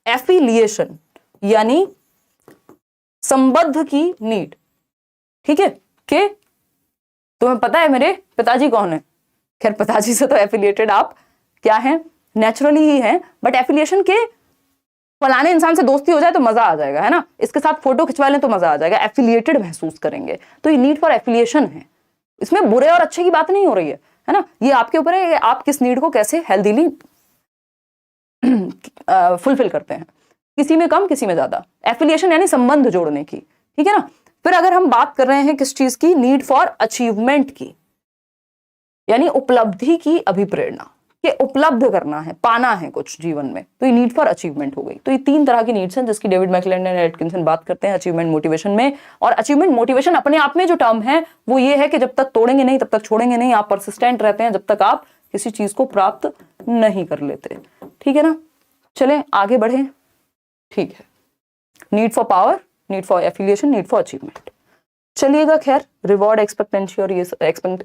एफिलिएशन, यानी संबद्ध की नीड, ठीक है, कि तुम्हें पता है मेरे पिताजी कौन है, खैर पिताजी से तो एफिलिएटेड आप क्या हैं, नेचुरली ही हैं, बट एफिलिएशन के फलाने इंसान से दोस्ती हो जाए तो मजा आ जाएगा, है ना, इसके साथ फोटो खिंचवा लें तो मजा आ जाएगा, एफिलिएटेड महसूस करेंगे। तो ये नीड फॉर एफिलिएशन है, इसमें बुरे और अच्छे की बात नहीं हो रही है ना, ये आपके ऊपर है आप किस नीड को कैसे हेल्दीली फुलफिल करते हैं, किसी में कम किसी में ज्यादा। एफिलिएशन यानी संबंध जोड़ने की, ठीक है ना। फिर अगर हम बात कर रहे हैं किस चीज की, नीड फॉर अचीवमेंट की, यानी उपलब्धि की अभिप्रेरणा, कि उपलब्ध करना है, पाना है कुछ जीवन में, तो ये नीड फॉर अचीवमेंट हो गई। तो ये 3 तरह की नीड्स हैं जिसकी डेविड मैक्लीलैंड एंड एटकिंसन बात करते हैं अचीवमेंट मोटिवेशन में। और अचीवमेंट मोटिवेशन अपने आप में जो टर्म है वो ये है कि जब तक तोड़ेंगे नहीं तब तक छोड़ेंगे नहीं, आप परसिस्टेंट रहते हैं जब तक आप किसी चीज को प्राप्त नहीं कर लेते, ठीक है ना। चलें आगे बढ़े, ठीक है। Need for power, need for affiliation, need for achievement, चलिएगा। खैर रिवॉर्ड, एक्सपेक्टेंसी और ये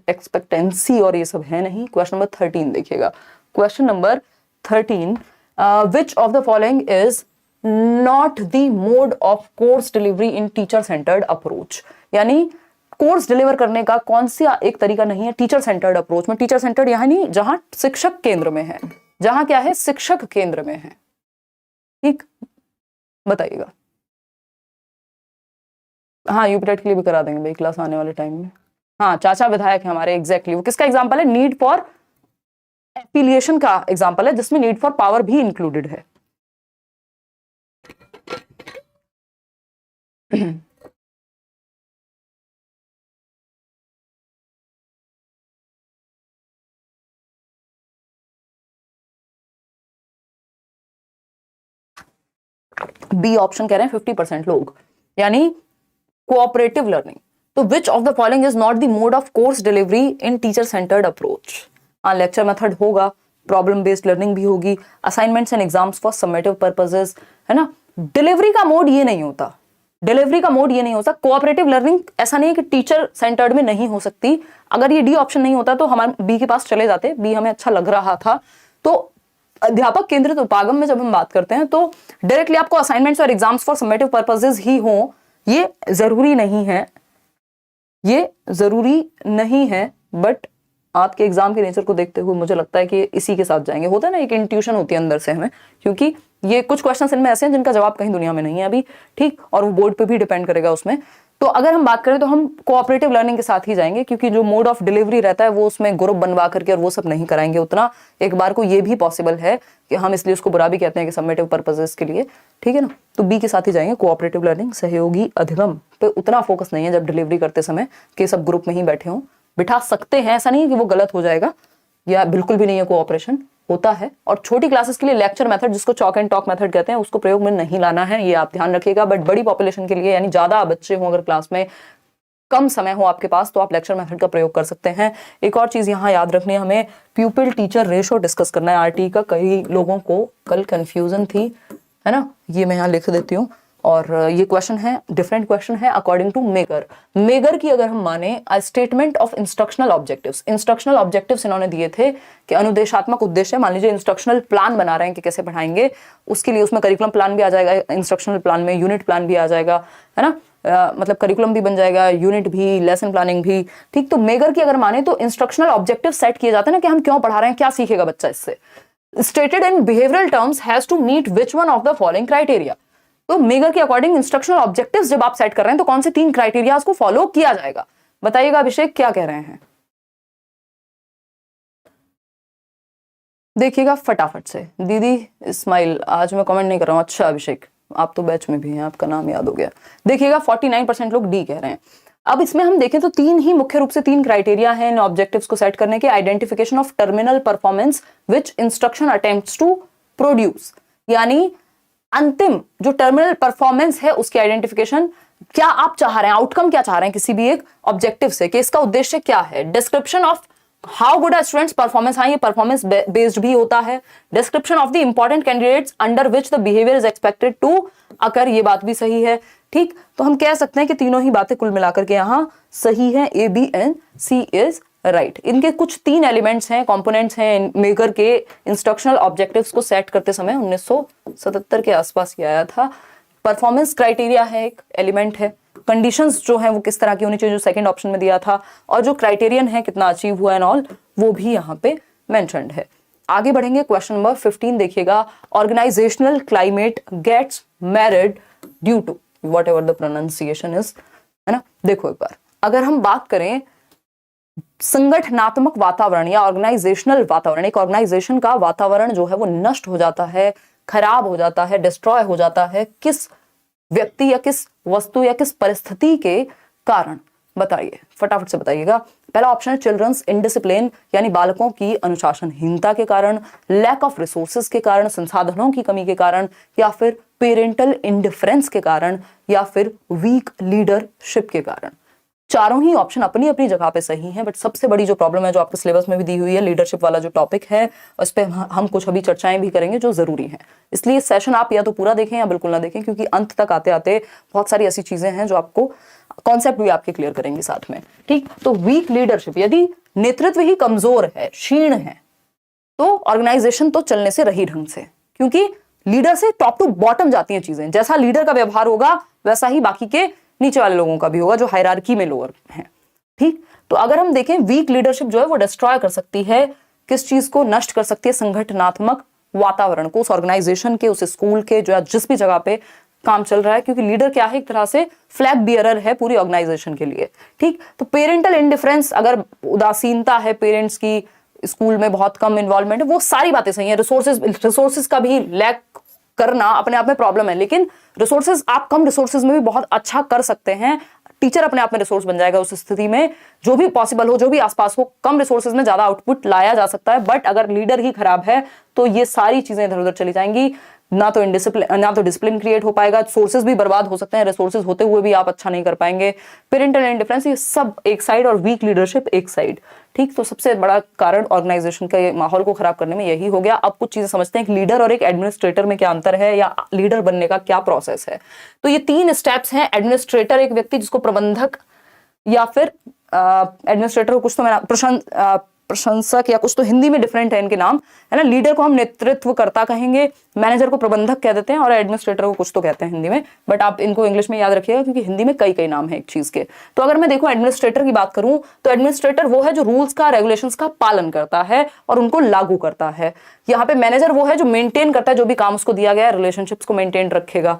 एक्सपेक्टेंसी और ये सब है नहीं। क्वेश्चन नंबर 13 देखिएगा। Question number 13, which of the following is not the mode of course delivery in teacher centred approach, यानी कोर्स डिलीवर करने का कौन सा एक तरीका नहीं है टीचर सेंटर्ड अप्रोच में। टीचर सेंटर्ड यानी जहां शिक्षक केंद्र में है, जहां क्या है, शिक्षक केंद्र में है। ठीक, बताइएगा। हाँ, यूपीटेट के लिए भी करा देंगे भाई क्लास आने वाले टाइम में। हाँ, चाचा विधायक है हमारे, एग्जैक्टली। वो किसका एग्जाम्पल है? नीड फॉर एफिलिएशन का एग्जाम्पल है, जिसमें नीड फॉर पावर भी इंक्लूडेड है। बी ऑप्शन कह रहे हैं 50% लोग, यानी कोऑपरेटिव लर्निंग। तो विच of the following is not the mode of course delivery in teacher centred approach? हाँ, लेक्चर मेथड होगा, प्रॉब्लम बेस्ड लर्निंग भी होगी, assignments and exams for summative purposes, है ना। डिलीवरी का मोड ये नहीं होता, डिलीवरी का मोड ये नहीं होता। कोऑपरेटिव लर्निंग ऐसा नहीं है कि टीचर सेंटर्ड में नहीं हो सकती। अगर ये डी ऑप्शन नहीं होता तो हमारे बी के पास चले जाते, बी हमें अच्छा लग रहा था। तो अध्यापक केंद्रित उपागम में जब हम बात करते हैं तो डायरेक्टली आपको असाइनमेंट्स और एग्जाम्स फॉर समेटिव पर्पसेस ही हो, ये जरूरी नहीं है, ये जरूरी नहीं है। बट आपके एग्जाम के नेचर को देखते हुए मुझे लगता है कि इसी के साथ जाएंगे। होता है ना, एक इंट्यूशन होती है अंदर से हमें, क्योंकि ये कुछ क्वेश्चंस इनमें ऐसे हैं जिनका जवाब कहीं दुनिया में नहीं है अभी। ठीक, और वो बोर्ड पे भी डिपेंड करेगा उसमें। तो अगर हम बात करें तो हम कोऑपरेटिव लर्निंग के साथ ही जाएंगे, क्योंकि जो मोड ऑफ डिलीवरी रहता है वो उसमें ग्रुप बनवा करके और वो सब नहीं कराएंगे उतना। एक बार को ये भी पॉसिबल है कि हम इसलिए उसको बुरा भी कहते हैं कि समेटिव पर्पसेस के लिए, ठीक है ना। तो बी के साथ ही जाएंगे, कोऑपरेटिव लर्निंग। सहयोगी अधिगम पे उतना फोकस नहीं है जब डिलीवरी करते समय कि सब ग्रुप में ही बैठे हों। बिठा सकते हैं, ऐसा नहीं है कि वो गलत हो जाएगा, या बिल्कुल भी नहीं है, कोऑपरेशन होता है। और छोटी क्लासेस के लिए लेक्चर मेथड, जिसको चॉक एंड टॉक मेथड कहते हैं, उसको प्रयोग में नहीं लाना है, ये आप ध्यान रखिएगा। बट बड़ी पॉपुलेशन के लिए, यानी ज्यादा बच्चे हों अगर क्लास में, कम समय हो आपके पास, तो आप लेक्चर मेथड का प्रयोग कर सकते हैं। एक और चीज यहाँ याद रखनी है हमें, प्यूपिल टीचर रेशो डिस्कस करना है आरटी का। कई लोगों को कल कंफ्यूजन थी, है ना, ये मैं यहाँ लिख देती हूँ। और ये क्वेश्चन है, डिफरेंट क्वेश्चन है अकॉर्डिंग टू मेगर। मेगर की अगर हम माने, statement of instructional objectives. Instructional objectives इन्होंने दिए थे कि अनुदेशात्मक उद्देश्य, मान लीजिए इंस्ट्रक्शनल प्लान बना रहे हैं कि कैसे पढ़ाएंगे, उसके लिए उसमें करिकुलम प्लान भी आ जाएगा, इंस्ट्रक्शनल प्लान में यूनिट प्लान भी आ जाएगा, है ना। मतलब करिकुलम भी बन जाएगा, यूनिट भी, लेसन प्लानिंग भी। ठीक, तो मेगर की अगर माने तो इंस्ट्रक्शनल ऑब्जेक्टिव सेट किए जाते हैं ना, कि हम क्यों पढ़ा रहे हैं, क्या सीखेगा बच्चा इससे। Stated in behavioural terms has to meet which one of the following criteria. तो मेगर के अकॉर्डिंग इंस्ट्रक्शनल ऑब्जेक्टिव्स जब आप सेट कर रहे हैं तो कौन से 3 क्राइटेरिया को फॉलो किया जाएगा? बताइएगा अभिषेक, क्या कह रहे हैं? देखिएगा फटाफट से। दीदी इस्माइल, आज मैं कमेंट नहीं कर रहा हूं। अच्छा अभिषेक, आप तो बैच में भी हैं, आपका नाम याद हो गया। देखिएगा 49% लोग डी कह रहे हैं। अब इसमें हम देखें तो 3 ही मुख्य रूप से 3 क्राइटेरिया हैं इन ऑब्जेक्टिव्स को सेट करने के। Identification of terminal performance which instruction attempts to produce, यानी अंतिम जो टर्मिनल परफॉर्मेंस है उसकी आइडेंटिफिकेशन। क्या आप चाह रहे हैं, आउटकम क्या चाह रहे हैं किसी भी एक ऑब्जेक्टिव से, कि इसका उद्देश्य क्या है। Description of how good are students performance, हाँ ये परफॉर्मेंस बेस्ड भी होता है। Description of the important candidates under which the behaviour is expected to occur, ये बात भी सही है। ठीक, तो हम कह सकते हैं कि तीनों ही बातें कुल मिलाकर के यहाँ सही है। A, B and C is right. इनके कुछ 3 एलिमेंट्स हैं, कंपोनेंट्स हैं मेगर के इंस्ट्रक्शनल ऑब्जेक्टिव्स को सेट करते समय। 1977 के आसपास ये आया था। परफॉर्मेंस क्राइटेरिया है, एक एलिमेंट है। कंडीशंस जो है वो किस तरह की होनी चाहिए, जो सेकंड ऑप्शन में दिया था। और जो क्राइटेरियन है कितना अचीव हुआ एंड ऑल, वो भी यहाँ पे मेंशन्ड है। आगे बढ़ेंगे, क्वेश्चन नंबर 15 देखिएगा। Organisational climate gets married due to whatever the pronunciation is, है ना। देखो एक बार, अगर हम बात करें संगठनात्मक वातावरण या ऑर्गेनाइजेशनल वातावरण, एक ऑर्गेनाइजेशन का वातावरण जो है वो नष्ट हो जाता है, खराब हो जाता है, डिस्ट्रॉय हो जाता है, किस व्यक्ति या किस वस्तु या किस परिस्थिति के कारण? बताइए, फटाफट से बताइएगा। पहला ऑप्शन है चिल्ड्रंस इनडिसिप्लिन, यानी बालकों की अनुशासनहीनता के कारण, लैक ऑफ रिसोर्सेज के कारण, संसाधनों की कमी के कारण, या फिर पेरेंटल इंडिफरेंस के कारण, या फिर वीक लीडरशिप के कारण। चारों ही ऑप्शन अपनी अपनी जगह पे सही हैं, बट सबसे बड़ी जो प्रॉब्लम है, जो आपके सिलेबस में भी दी हुई है, लीडरशिप वाला जो टॉपिक है, उस पर हम कुछ अभी चर्चाएं भी करेंगे जो जरूरी है। इसलिए सेशन आप या तो पूरा देखें या बिल्कुल ना देखें, क्योंकि अंत तक आते आते बहुत सारी ऐसी चीजें हैं जो आपको कॉन्सेप्ट भी आपके क्लियर करेंगे साथ में। ठीक, तो वीक लीडरशिप, यदि नेतृत्व ही कमजोर है, क्षीण है, तो ऑर्गेनाइजेशन तो चलने से रही ढंग से, क्योंकि लीडर से टॉप टू बॉटम जाती हैं चीजें। जैसा लीडर का व्यवहार होगा वैसा ही बाकी के नीचे वाले लोगों का भी होगा जो हायरार्की में लोअर हैं। ठीक, तो अगर हम देखें वीक लीडरशिप जो है वो डिस्ट्रॉय कर सकती है, किस चीज को नष्ट कर सकती है, संगठनात्मक वातावरण को, उस ऑर्गेनाइजेशन के, उस स्कूल के, जो जिस भी जगह पे काम चल रहा है, क्योंकि लीडर क्या है, एक तरह से फ्लैग बियरर है पूरी ऑर्गेनाइजेशन के लिए। ठीक, तो पेरेंटल इंडिफरेंस, अगर उदासीनता है पेरेंट्स की, स्कूल में बहुत कम इन्वॉल्वमेंट है, वो सारी बातें सही है। रिसोर्सेज का भी लैक करना अपने आप में प्रॉब्लम है, लेकिन रिसोर्सेज, आप कम रिसोर्सेज में भी बहुत अच्छा कर सकते हैं। टीचर अपने आप में रिसोर्स बन जाएगा उस स्थिति में, जो भी पॉसिबल हो, जो भी आसपास हो, कम रिसोर्सेज में ज्यादा आउटपुट लाया जा सकता है। बट अगर लीडर ही खराब है तो ये सारी चीजें इधर उधर चली जाएंगी, ना तो डिसिप्लिन क्रिएट हो पाएगा, सोर्सेज भी बर्बाद हो सकते हैं, रिसोर्सेज होते हुए भी आप अच्छा नहीं कर पाएंगे। पेरेंटल इंडिफरेंस, ये सब एक साइड, और वीक लीडरशिप एक साइड। ठीक, तो सबसे बड़ा कारण ऑर्गेनाइजेशन के माहौल को खराब करने में यही हो गया। अब कुछ चीजें समझते हैं कि लीडर और एक एडमिनिस्ट्रेटर में क्या अंतर है, या लीडर बनने का क्या प्रोसेस है। तो ये 3 स्टेप्स हैं। एडमिनिस्ट्रेटर एक व्यक्ति जिसको प्रबंधक या फिर एडमिनिस्ट्रेटर को कुछ तो प्रशंसक या कुछ तो हिंदी में डिफरेंट है इनके नाम, है ना। लीडर को हम नेतृत्वकर्ता कहेंगे, मैनेजर को प्रबंधक कह देते हैं, और एडमिनिस्ट्रेटर को कुछ तो कहते हैं हिंदी में, बट आप इनको इंग्लिश में याद रखिएगा क्योंकि हिंदी में कई नाम है एक चीज के। तो अगर मैं देखूं एडमिनिस्ट्रेटर की बात करूं तो एडमिनिस्ट्रेटर वो है जो रूल्स का, रेगुलेशंस का पालन करता है और उनको लागू करता है। यहाँ पे मैनेजर वो है जो मेंटेन करता है जो भी काम उसको दिया गया है, रिलेशनशिप्स को मेंटेन रखेगा।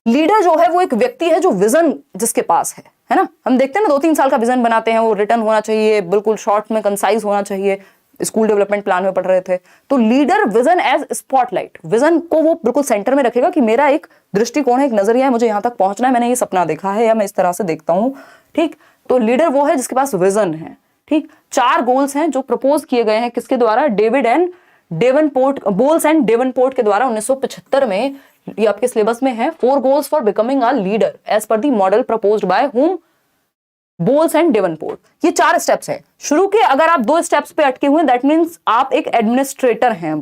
लीडर जो है वो एक व्यक्ति है जो विजन जिसके पास है ना। हम देखते हैं ना 2-3 साल का विजन बनाते हैं, वो रिटर्न होना चाहिए, बिल्कुल शॉर्ट में कंसाइज होना चाहिए। स्कूल डेवलपमेंट प्लान में पढ़ रहे थे, तो leader vision as spotlight, vision को वो बिल्कुल सेंटर में रखेगा कि मेरा एक दृष्टिकोण है, एक नजरिया है, मुझे यहां तक पहुंचना है, मैंने ये सपना देखा है या मैं इस तरह से देखता हूं। ठीक, तो लीडर वो है जिसके पास विजन है। ठीक, 4 गोल्स हैं जो प्रपोज किए गए हैं किसके द्वारा, बोल्स एंड डेवनपोर्ट के द्वारा 1975 में। ये आपके सिलेबस में है, 4 goals for becoming a leader as per the model proposed by whom, Boles and Davenport. ये 4 स्टेप्स हैं। शुरू के अगर आप 2 स्टेप्स पे अटके हुए, दैट मींस आप एक एडमिनिस्ट्रेटर हैं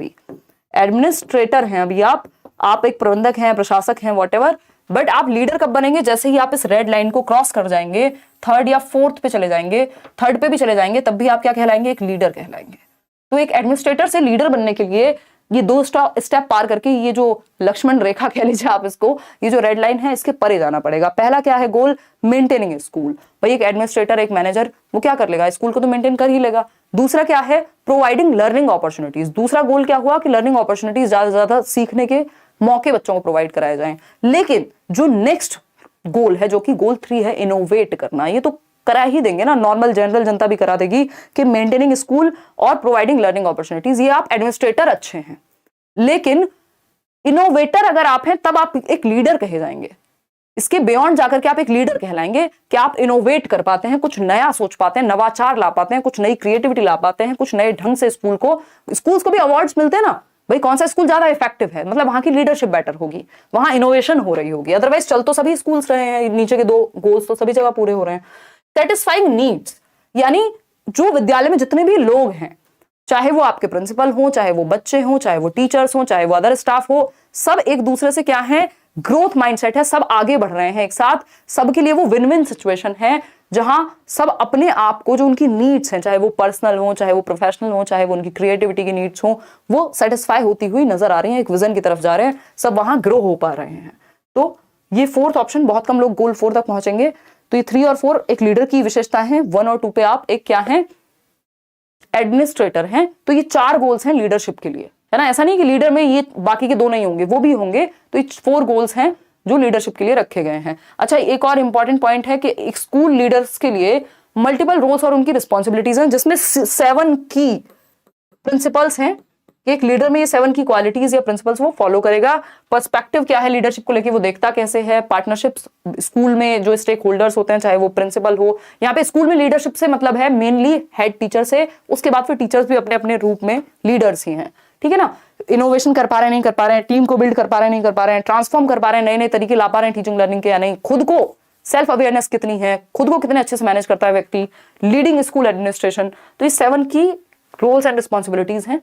अभी, आप एक प्रबंधक हैं, प्रशासक हैं, व्हाटएवर। बट आप लीडर कब बनेंगे, जैसे ही आप इस रेड लाइन को क्रॉस कर जाएंगे, 3rd या 4th पे चले जाएंगे, 3rd पे भी चले जाएंगे, तब भी आप क्या कहलाएंगे, एक लीडर कहलाएंगे। तो एक एडमिनिस्ट्रेटर से लीडर बनने के लिए ये 2 स्टेप पार करके, ये जो लक्ष्मण रेखा कह लीजिए आप इसको, ये जो रेड लाइन है, इसके परे जाना पड़ेगा। पहला क्या है गोल, मेंटेनिंग स्कूल। भाई एक एडमिनिस्ट्रेटर, एक मैनेजर, वो क्या कर लेगा, स्कूल को तो मेंटेन कर ही लेगा। दूसरा क्या है, प्रोवाइडिंग लर्निंग अपॉर्चुनिटीज। दूसरा गोल क्या हुआ कि लर्निंग अपॉर्चुनिटीज, ज्यादा से ज्यादा सीखने के मौके बच्चों को प्रोवाइड कराए जाएं। लेकिन जो नेक्स्ट गोल है, जो कि गोल 3 है, इनोवेट करना, ये तो करा ही देंगे ना, नॉर्मल जनरल जनता भी करा देगी कि मेंटेनिंग स्कूल और प्रोवाइडिंग लर्निंग अपॉर्चुनिटीज। ये आप एडमिनिस्ट्रेटर अच्छे हैं, लेकिन इनोवेटर अगर आप हैं तब आप एक लीडर कहे जाएंगे। इसके बियॉन्ड जाकर के आप एक लीडर कहलाएंगे कि आप इनोवेट कर पाते हैं, कुछ नया सोच पाते हैं, नवाचार ला पाते हैं, कुछ नई क्रिएटिविटी ला पाते हैं, कुछ नए ढंग से स्कूल्स को भी अवार्ड्स मिलते हैं ना। भाई कौन सा स्कूल ज्यादा इफेक्टिव है, मतलब वहां की लीडरशिप बेटर होगी, वहां इनोवेशन हो रही होगी। अदरवाइज चल तो सभी स्कूल्स रहे हैं, नीचे के 2 गोल्स तो सभी जगह पूरे हो रहे हैं। सेटिस्फाइंग नीड्स, यानी जो विद्यालय में जितने भी लोग हैं, चाहे वो आपके प्रिंसिपल हो, चाहे वो बच्चे हो, चाहे वो टीचर्स हो, चाहे वो अदर स्टाफ हो, सब एक दूसरे से क्या है, ग्रोथ माइंडसेट है, सब आगे बढ़ रहे हैं एक साथ, सबके लिए वो विन विन सिचुएशन है, जहां सब अपने आप को, जो उनकी नीड्स हैं, चाहे वो पर्सनल हो, चाहे वो प्रोफेशनल हो, चाहे वो उनकी क्रिएटिविटी की नीड्स हो, वो सेटिस्फाई होती हुई नजर आ रही हैं, एक विजन की तरफ जा रहे हैं, सब वहां ग्रो हो पा रहे हैं। तो ये 4th ऑप्शन, बहुत कम लोग गोल 4 तक पहुंचेंगे। तो ये 3 और 4 एक लीडर की विशेषता है, 1 और 2 पे आप एक क्या है, एडमिनिस्ट्रेटर हैं। तो ये 4 गोल्स हैं लीडरशिप के लिए, है ना। ऐसा नहीं कि लीडर में ये बाकी के 2 नहीं होंगे, वो भी होंगे। तो ये 4 गोल्स हैं जो लीडरशिप के लिए रखे गए हैं। अच्छा, एक और इंपॉर्टेंट पॉइंट है कि एक स्कूल लीडर्स के लिए मल्टीपल रोल्स और उनकी रिस्पॉन्सिबिलिटीज हैं, जिसमें 7 की प्रिंसिपल्स हैं कि एक लीडर में ये 7 की क्वालिटीज या प्रिंसिपल्स वो फॉलो करेगा। पर्सपेक्टिव क्या है लीडरशिप को लेके, वो देखता कैसे है। पार्टनरशिप्स, स्कूल में जो स्टेक होल्डर्स होते हैं, चाहे वो प्रिंसिपल हो, यहाँ पे स्कूल में लीडरशिप से मतलब है मेनली हेड टीचर से, उसके बाद फिर टीचर्स भी अपने अपने रूप में लीडर्स ही हैं, ठीक है ना। इनोवेशन कर पा रहे हैं, नहीं कर पा रहे हैं, टीम को बिल्ड कर पा रहे हैं, नहीं कर पा रहे हैं, ट्रांसफॉर्म कर पा रहे हैं, नए नए तरीके ला पा रहे हैं टीचिंग लर्निंग के या नहीं, खुद को सेल्फ अवेयरनेस कितनी है, खुद को कितने अच्छे से मैनेज करता है व्यक्ति, लीडिंग स्कूल एडमिनिस्ट्रेशन। तो ये 7 की रोल्स एंड रिस्पॉन्सिबिलिटीज हैं।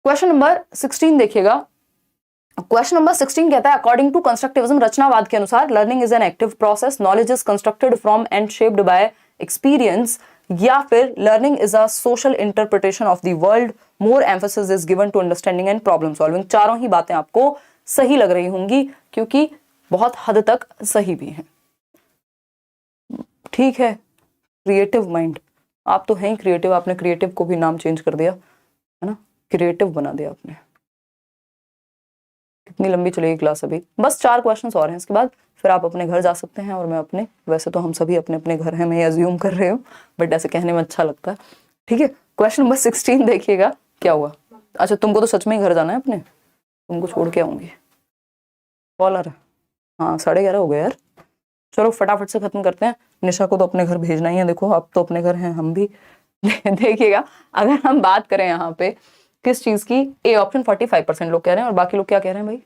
क्वेश्चन नंबर 16 देखिएगा। क्वेश्चन नंबर 16 कहता है, अकॉर्डिंग टू कंस्ट्रक्टिविज्म, रचनावाद के अनुसार, learning is an active process, knowledge is constructed from and shaped by experience, या फिर learning is a social interpretation of the world, more emphasis is given to understanding and problem solving. चारों ही बातें आपको सही लग रही होंगी क्योंकि बहुत हद तक सही भी हैं। ठीक है, क्रिएटिव माइंड, आप तो हैं ही क्रिएटिव, आपने क्रिएटिव को भी नाम चेंज कर दिया है ना, क्रिएटिव बना दिया आपने। कितनी लंबी चलेगी क्लास अभी, बस 4 क्वेश्चंस और हैं, इसके बाद फिर आप अपने घर जा सकते हैं और मैं अपने, वैसे तो हम सभी अपने अपने घर हैं, मैं अज्यूम कर रही हूँ, बट ऐसे कहने में अच्छा लगता है। ठीक है, क्वेश्चन नंबर 16 देखिएगा क्या हुआ। अच्छा, तुमको तो सच में ही घर जाना है अपने, तुमको छोड़ के आऊंगी। कॉल आ रहा है, हाँ 11:30 हो गए यार, चलो फटाफट से खत्म करते हैं। निशा को तो अपने घर भेजना ही है, देखो आप तो अपने घर हैं, हम भी देखिएगा अगर हम बात करें यहाँ पे किस चीज की, ए ऑप्शन 45% लोग कह रहे हैं और बाकी लोग क्या कह रहे हैं भाई,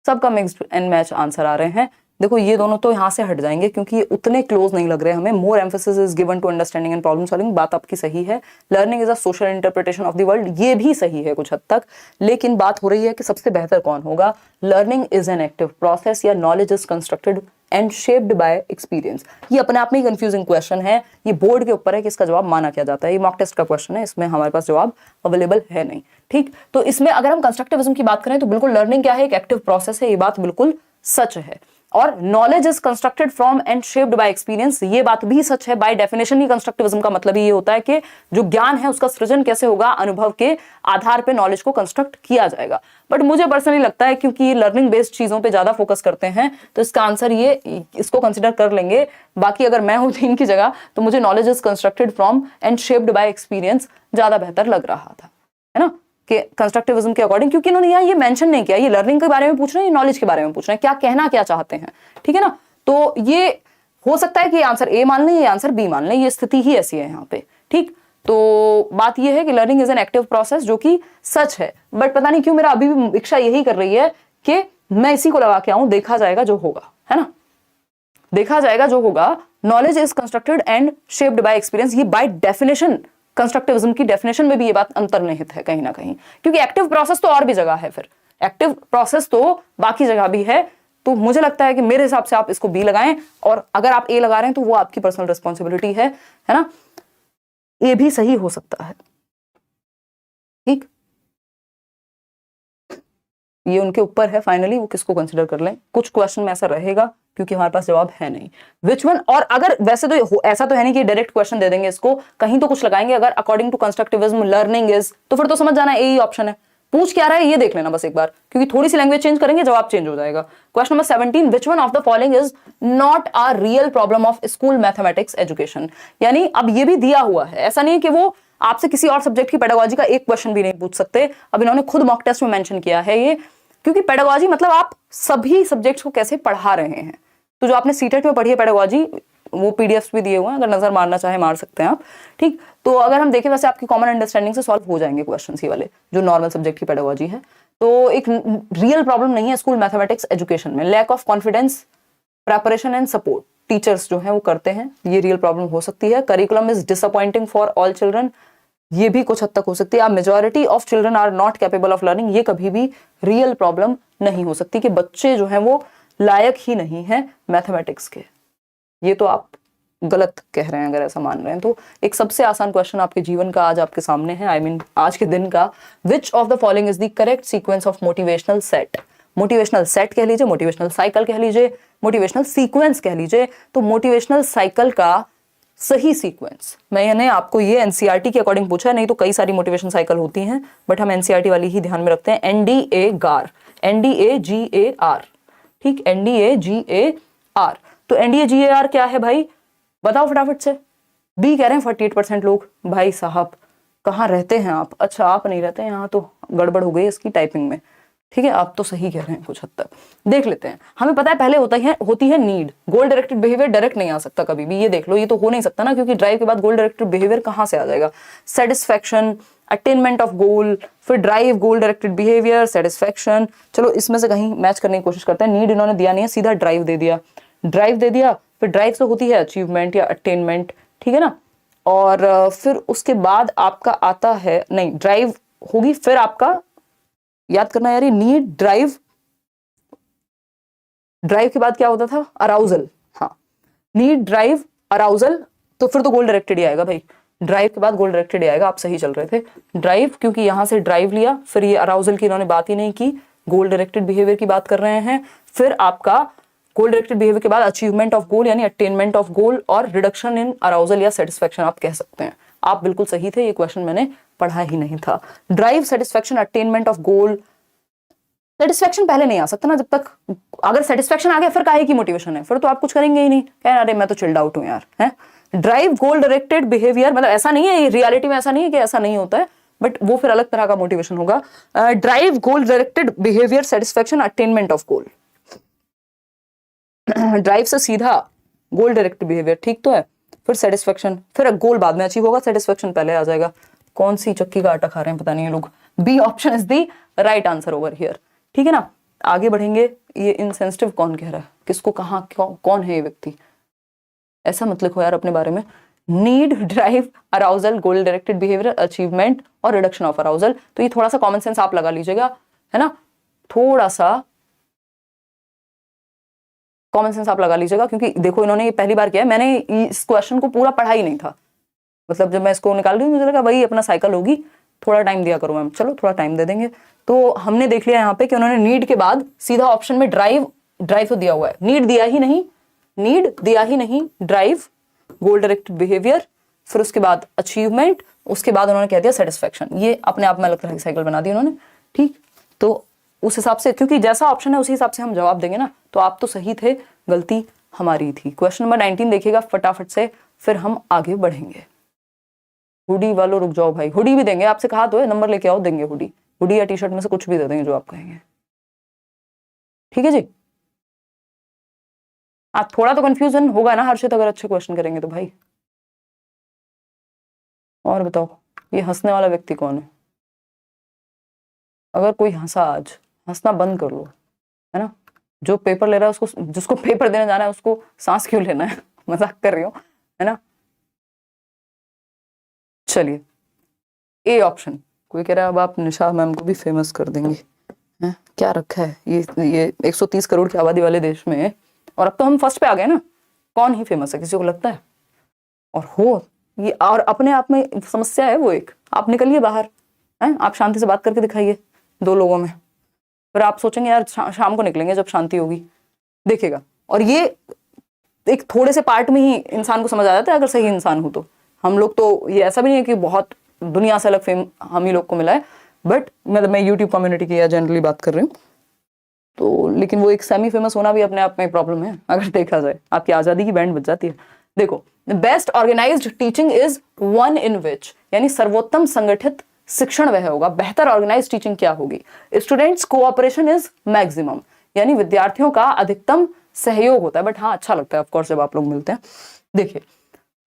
सबका मिक्स्ड एंड मैच आंसर आ रहे हैं। देखो ये दोनों तो यहाँ से हट जाएंगे क्योंकि ये उतने क्लोज नहीं लग रहे हमें। More emphasis is given to understanding and problem solving, बात आपकी सही है। Learning is a social interpretation of the world, ये भी सही है कुछ हद तक, लेकिन बात हो रही है कि सबसे बेहतर कौन होगा। Learning is an active process या knowledge is constructed and shaped by experience. ये अपने आप में ही कंफ्यूजिंग क्वेश्चन है, ये बोर्ड के ऊपर है कि इसका जवाब माना क्या जाता है। ये मॉक टेस्ट का क्वेश्चन है, इसमें हमारे पास जवाब अवेलेबल है नहीं। ठीक, तो इसमें अगर हम कंस्ट्रक्टिविज्म की बात करें तो बिल्कुल लर्निंग क्या है, एक एक्टिव प्रोसेस है, ये बात बिल्कुल सच है। और knowledge is constructed from and shaped by experience, ये बात भी सच है। बाय डेफिनेशन ही कंस्ट्रक्टिविज्म का मतलब ही ये होता है कि जो ज्ञान है उसका सृजन कैसे होगा, अनुभव के आधार पे नॉलेज को कंस्ट्रक्ट किया जाएगा। बट मुझे पर्सनली लगता है क्योंकि ये लर्निंग बेस्ड चीजों पे ज्यादा फोकस करते हैं तो इसका आंसर ये, इसको कंसिडर कर लेंगे। बाकी अगर मैं होती इनकी जगह तो मुझे knowledge is constructed from and shaped by experience ज्यादा बेहतर लग रहा था, है ना, कि कंस्ट्रक्टिविज्म के अकॉर्डिंग, क्योंकि इन्होंने यहाँ ये मेंशन नहीं किया, ये लर्निंग के बारे में पूछ रहे हैं, ये नॉलेज के बारे में पूछ रहे हैं, क्या कहना क्या चाहते हैं। ठीक है ना, तो ये हो सकता है कि ये आंसर ए मान लें, ये आंसर बी मान लें, ये स्थिति ही ऐसी है यहाँ पे। ठीक, तो बात ये है कि learning is an active process, जो कि सच है। बट पता नहीं क्यों मेरा अभी भी इच्छा यही कर रही है कि मैं इसी को लगा के आऊं, देखा जाएगा जो होगा, है ना, देखा जाएगा जो होगा। Knowledge is constructed and shaped by experience, ये बाय डेफिनेशन कंस्ट्रक्टिविज्म की डेफिनेशन में भी ये बात अंतर्निहित है कहीं ना कहीं, क्योंकि एक्टिव प्रोसेस तो और भी जगह है, फिर एक्टिव प्रोसेस तो बाकी जगह भी है। तो मुझे लगता है कि मेरे हिसाब से आप इसको बी लगाएं, और अगर आप ए लगा रहे हैं तो वो आपकी पर्सनल रिस्पॉन्सिबिलिटी है ना, ये भी सही हो सकता है। ठीक, ये उनके ऊपर है फाइनली, वो किसको कंसिडर कर लें। कुछ क्वेश्चन में ऐसा रहेगा क्योंकि हमारे पास जवाब है नहीं, विच वन। और अगर वैसे तो ऐसा तो है नहीं कि डायरेक्ट क्वेश्चन दे देंगे इसको, कहीं तो कुछ लगाएंगे। अगर according to constructivism learning is, तो फिर तो समझ जाना यही ऑप्शन है। पूछ क्या रहा है ये देख लेना बस एक बार, क्योंकि थोड़ी सी लैंग्वेज चेंज करेंगे जवाब चेंज हो जाएगा। Question number 17, which one of the following is not a real problem of school mathematics education. यानी अब ये भी दिया हुआ है, ऐसा नहीं कि वो आपसे किसी और सब्जेक्ट की पेडागोजी का एक क्वेश्चन भी नहीं पूछ सकते। अब इन्होंने खुद मॉक टेस्ट में मेंशन किया है ये, क्योंकि पेडागोजी मतलब आप सभी सब्जेक्ट्स को कैसे पढ़ा रहे हैं। तो जो आपने सीटेट में पढ़ी है पेडागोजी, वो पीडीएफ्स भी दिए हुए हैं, अगर नजर मारना चाहे मार सकते हैं आप। ठीक, तो अगर हम देखें वैसे आपकी कॉमन अंडरस्टैंडिंग से सॉल्व हो जाएंगे क्वेश्चंस ही वाले, जो नॉर्मल सब्जेक्ट की पेडागोजी है। तो एक रियल प्रॉब्लम नहीं है स्कूल मैथमेटिक्स एजुकेशन में। Lack of confidence, preparation and support teachers जो है वो करते हैं, ये रियल प्रॉब्लम हो सकती है। Curriculum is disappointing for all children, ये भी कुछ हद तक हो सकती है। Majority of children are not capable of learning, ये कभी भी रियल प्रॉब्लम नहीं हो सकती कि बच्चे जो हैं वो लायक ही नहीं है मैथमेटिक्स के। ये तो आप गलत कह रहे हैं अगर ऐसा मान रहे हैं। तो एक सबसे आसान क्वेश्चन आपके जीवन का आज आपके सामने है, आई मीन आज के दिन का। विच of the following is the correct sequence of motivational set. Motivational set कह लीजिए, मोटिवेशनल साइकिल कह लीजिए, मोटिवेशनल सीक्वेंस कह लीजिए। तो मोटिवेशनल साइकिल का सही सीक्वेंस, मैंने आपको ये एनसीईआरटी के अकॉर्डिंग पूछा है, नहीं तो कई सारी मोटिवेशन साइकिल होती हैं, बट हम एनसीईआरटी वाली ही ध्यान में रखते हैं। NDAGAR, NDAGAR, ठीक, NDAGAR। तो NDAGAR क्या है भाई, बताओ फटाफट से। बी कह रहे हैं 48% लोग। भाई साहब कहाँ रहते हैं आप? अच्छा आप नहीं रहते यहाँ, तो गड़बड़ हो गई इसकी टाइपिंग में। ठीक है, आप तो सही कह रहे हैं कुछ हद तक। देख लेते हैं, हमें पता है पहले होती है नीड। गोल डायरेक्टेड बिहेवियर डायरेक्ट नहीं आ सकता कभी भी, ये देख लो, ये तो हो नहीं सकता ना, क्योंकि ड्राइव के बाद गोल डायरेक्टेड बिहेवियर कहाँ से आ जाएगा। सेटिस्फैक्शन, अटेनमेंट ऑफ गोल, फिर ड्राइव, गोल डायरेक्टेड बिहेवियर, सेटिस्फैक्शन। चलो इसमें से कहीं मैच करने की कोशिश करते हैं। नीड इन्होंने दिया नहीं है, सीधा ड्राइव दे दिया, ड्राइव दे दिया। फिर ड्राइव से होती है अचीवमेंट या अटेनमेंट, ठीक है ना। और फिर उसके बाद आपका आता है, नहीं ड्राइव होगी, फिर आपका याद करना यार, ये नीड, ड्राइव, ड्राइव के बाद क्या होता था, अराउजल। हाँ, नीड, ड्राइव, अराउजल, तो फिर तो गोल डायरेक्टेड ही आएगा भाई, ड्राइव के बाद गोल डायरेक्टेड ही आएगा, आप सही चल रहे थे। ड्राइव क्योंकि यहां से ड्राइव लिया, फिर ये अराउजल की इन्होंने बात ही नहीं की, गोल डायरेक्टेड बिहेवियर की बात कर रहे हैं, फिर आपका गोल डायरेक्टेड बिहेवियर के बाद अचीवमेंट ऑफ गोल यानी अटेनमेंट ऑफ गोल और रिडक्शन इन अराउजल या सेटिस्फेक्शन आप कह सकते हैं। आप बिल्कुल सही थे, ये क्वेश्चन मैंने पढ़ा ही नहीं था। Drive, satisfaction, attainment of goal, satisfaction पहले नहीं आ सकता ना, जब तक अगर सेटिस्फेक्शन आ गया फिर काहे की मोटिवेशन है, फिर तो आप कुछ करेंगे ही नहीं, कह अरे मैं तो चिल्ड आउट हूं यार, है। ड्राइव, गोल डायरेक्टेड बिहेवियर, मतलब ऐसा नहीं है, रियलिटी में ऐसा नहीं है कि ऐसा नहीं होता है, बट वो फिर अलग तरह का मोटिवेशन होगा। Drive, goal directed behaviour, satisfaction, attainment of goal. Drive से सीधा गोल डायरेक्टेड बिहेवियर, ठीक तो है, फिर सेटिस्फेक्शन, फिर गोल बाद में अचीव होगा, सेटिस्फेक्शन पहले आ जाएगा। कौन सी चक्की का आटा खा रहे हैं पता नहीं है लोग। B option is the right answer over here, ठीक है ना। आगे बढ़ेंगे। ये इनसेंसिटिव कौन कह रहा है, किसको, कहाँ, कौन है ये व्यक्ति, ऐसा मत लिखो यार अपने बारे में। नीड, ड्राइव, अराउजल, गोल डायरेक्टेड बिहेवियर, अचीवमेंट और रिडक्शन ऑफ अराउजल, तो ये थोड़ा सा कॉमन सेंस आप लगा लीजिएगा, है ना, थोड़ा सा कॉमन सेंस आप लगा लीजिएगा, क्योंकि देखो इन्होंने ये पहली बार किया है, मैंने इस क्वेश्चन को पूरा पढ़ा ही नहीं था, मतलब जब मैं इसको निकाल रही हूँ मुझे लगा वही अपना साइकिल होगी, थोड़ा टाइम दिया करो मैम, चलो थोड़ा टाइम दे देंगे। तो हमने देख लिया यहाँ पे कि उन्होंने नीड के बाद सीधा ऑप्शन में ड्राइव, ड्राइव तो दिया हुआ है, नीड दिया ही नहीं, नीड दिया ही नहीं, ड्राइव, गोल डायरेक्टेड बिहेवियर, फिर उसके बाद अचीवमेंट, उसके बाद उन्होंने कह दिया सेटिस्फेक्शन। ये अपने आप में अलग तरह की साइकिल बना दी उन्होंने, ठीक। तो उस हिसाब से, क्योंकि जैसा ऑप्शन है उसी हिसाब से हम जवाब देंगे ना, तो आप तो सही थे, गलती हमारी थी। क्वेश्चन नंबर 19 देखिएगा फटाफट से, फिर हम आगे बढ़ेंगे। हुडी वालों रुक जाओ भाई, हुडी भी देंगे, आपसे कहा तो है नंबर लेके आओ, देंगे हुडी, हुडी या टी शर्ट में से कुछ भी दे देंगे जो आप कहेंगे, ठीक है जी। आप थोड़ा तो कंफ्यूजन होगा ना हर्षित, अगर अच्छे क्वेश्चन करेंगे तो भाई। और बताओ ये हंसने वाला व्यक्ति कौन है, अगर कोई हंसा आज, हंसना बंद कर लो, है ना। जो पेपर ले रहा है उसको, जिसको पेपर देने जाना है उसको सांस क्यों लेना है, मजाक कर रही हूँ, है ना। चलिए ए ऑप्शन, कोई कह रहा है अब आप निशा मैम को भी फेमस कर देंगे, हैं क्या रखा है ये 130 करोड़ की आबादी वाले देश में, और अब तो हम फर्स्ट पे आ गए ना, कौन ही फेमस है किसी को लगता है, और हो ये, और अपने आप में समस्या है वो एक, आप निकलिए बाहर, हैं आप शांति से बात करके दिखाइए 2 लोगों में, फिर आप सोचेंगे यार शाम को निकलेंगे जब शांति होगी, देखिएगा। और ये एक थोड़े से पार्ट में ही इंसान को समझ आ जाता है अगर सही इंसान हो तो। हम लोग तो ये ऐसा भी नहीं है कि बहुत दुनिया से अलग फेम हम ही लोग को मिला है, बट मतलब मैं यूट्यूब कम्युनिटी की या जनरली बात कर रही हूँ, तो लेकिन वो एक सेमी फेमस होना भी अपने आप में प्रॉब्लम है, अगर देखा जाए आपकी आजादी की बैंड बज जाती है। देखो, best organised teaching is one in which, यानी सर्वोत्तम संगठित शिक्षण वह होगा, बेहतर ऑर्गेनाइज्ड टीचिंग क्या होगी। स्टूडेंट्स कोऑपरेशन इज मैक्सिमम, यानी विद्यार्थियों का अधिकतम सहयोग होता है, बट हाँ अच्छा लगता है ऑफकोर्स जब आप लोग मिलते हैं। देखिए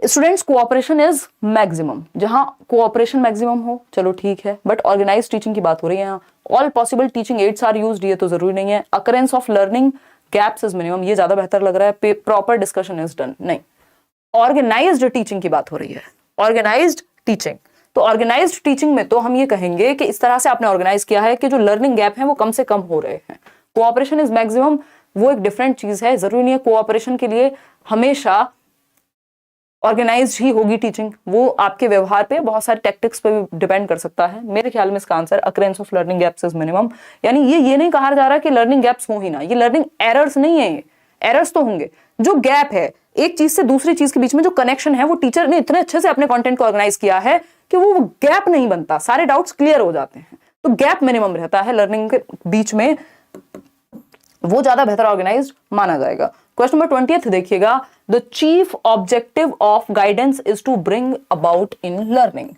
स्टूडेंट्स कोऑपरेशन इज मैक्सिमम, जहां कोऑपरेशन मैक्सिमम हो चलो ठीक है, बट ऑर्गेनाइज्ड टीचिंग की बात हो रही है यहाँ। All possible teaching aids are used, ये तो जरूरी नहीं है। Occurrence of learning gaps is minimum, ये ज्यादा बेहतर लग रहा है। प्रॉपर डिस्कशन इज डन, नहीं, ऑर्गेनाइज्ड टीचिंग की बात हो रही है, ऑर्गेनाइज्ड टीचिंग। तो ऑर्गेनाइज्ड टीचिंग में तो हम ये कहेंगे कि इस तरह से आपने ऑर्गेनाइज किया है कि जो लर्निंग गैप है वो कम से कम हो रहे हैं। कोऑपरेशन इज मैक्सिमम, वो एक डिफरेंट चीज है, जरूरी नहीं है कोऑपरेशन के लिए हमेशा ऑर्गेनाइज्ड ही होगी टीचिंग, वो आपके व्यवहार पे बहुत सारे टैक्टिक्स पे भी डिपेंड कर सकता है। मेरे ख्याल में इसका answer occurrence of learning gaps is minimum, यानी ये नहीं कहा जा रहा कि लर्निंग गैप्स हो ही ना, ये लर्निंग एरर्स नहीं है, ये एरर्स तो होंगे, जो गैप है एक चीज से दूसरी चीज के बीच में जो कनेक्शन है वो टीचर ने इतने अच्छे से अपने कंटेंट को ऑर्गेनाइज किया है कि वो गैप नहीं बनता, सारे डाउट्स क्लियर हो जाते हैं, तो गैप मिनिमम रहता है लर्निंग के बीच में, वो ज्यादा बेहतर ऑर्गेनाइज्ड माना जाएगा। क्वेश्चन नंबर 20 देखिएगा, the chief objective of guidance is to bring about in learning.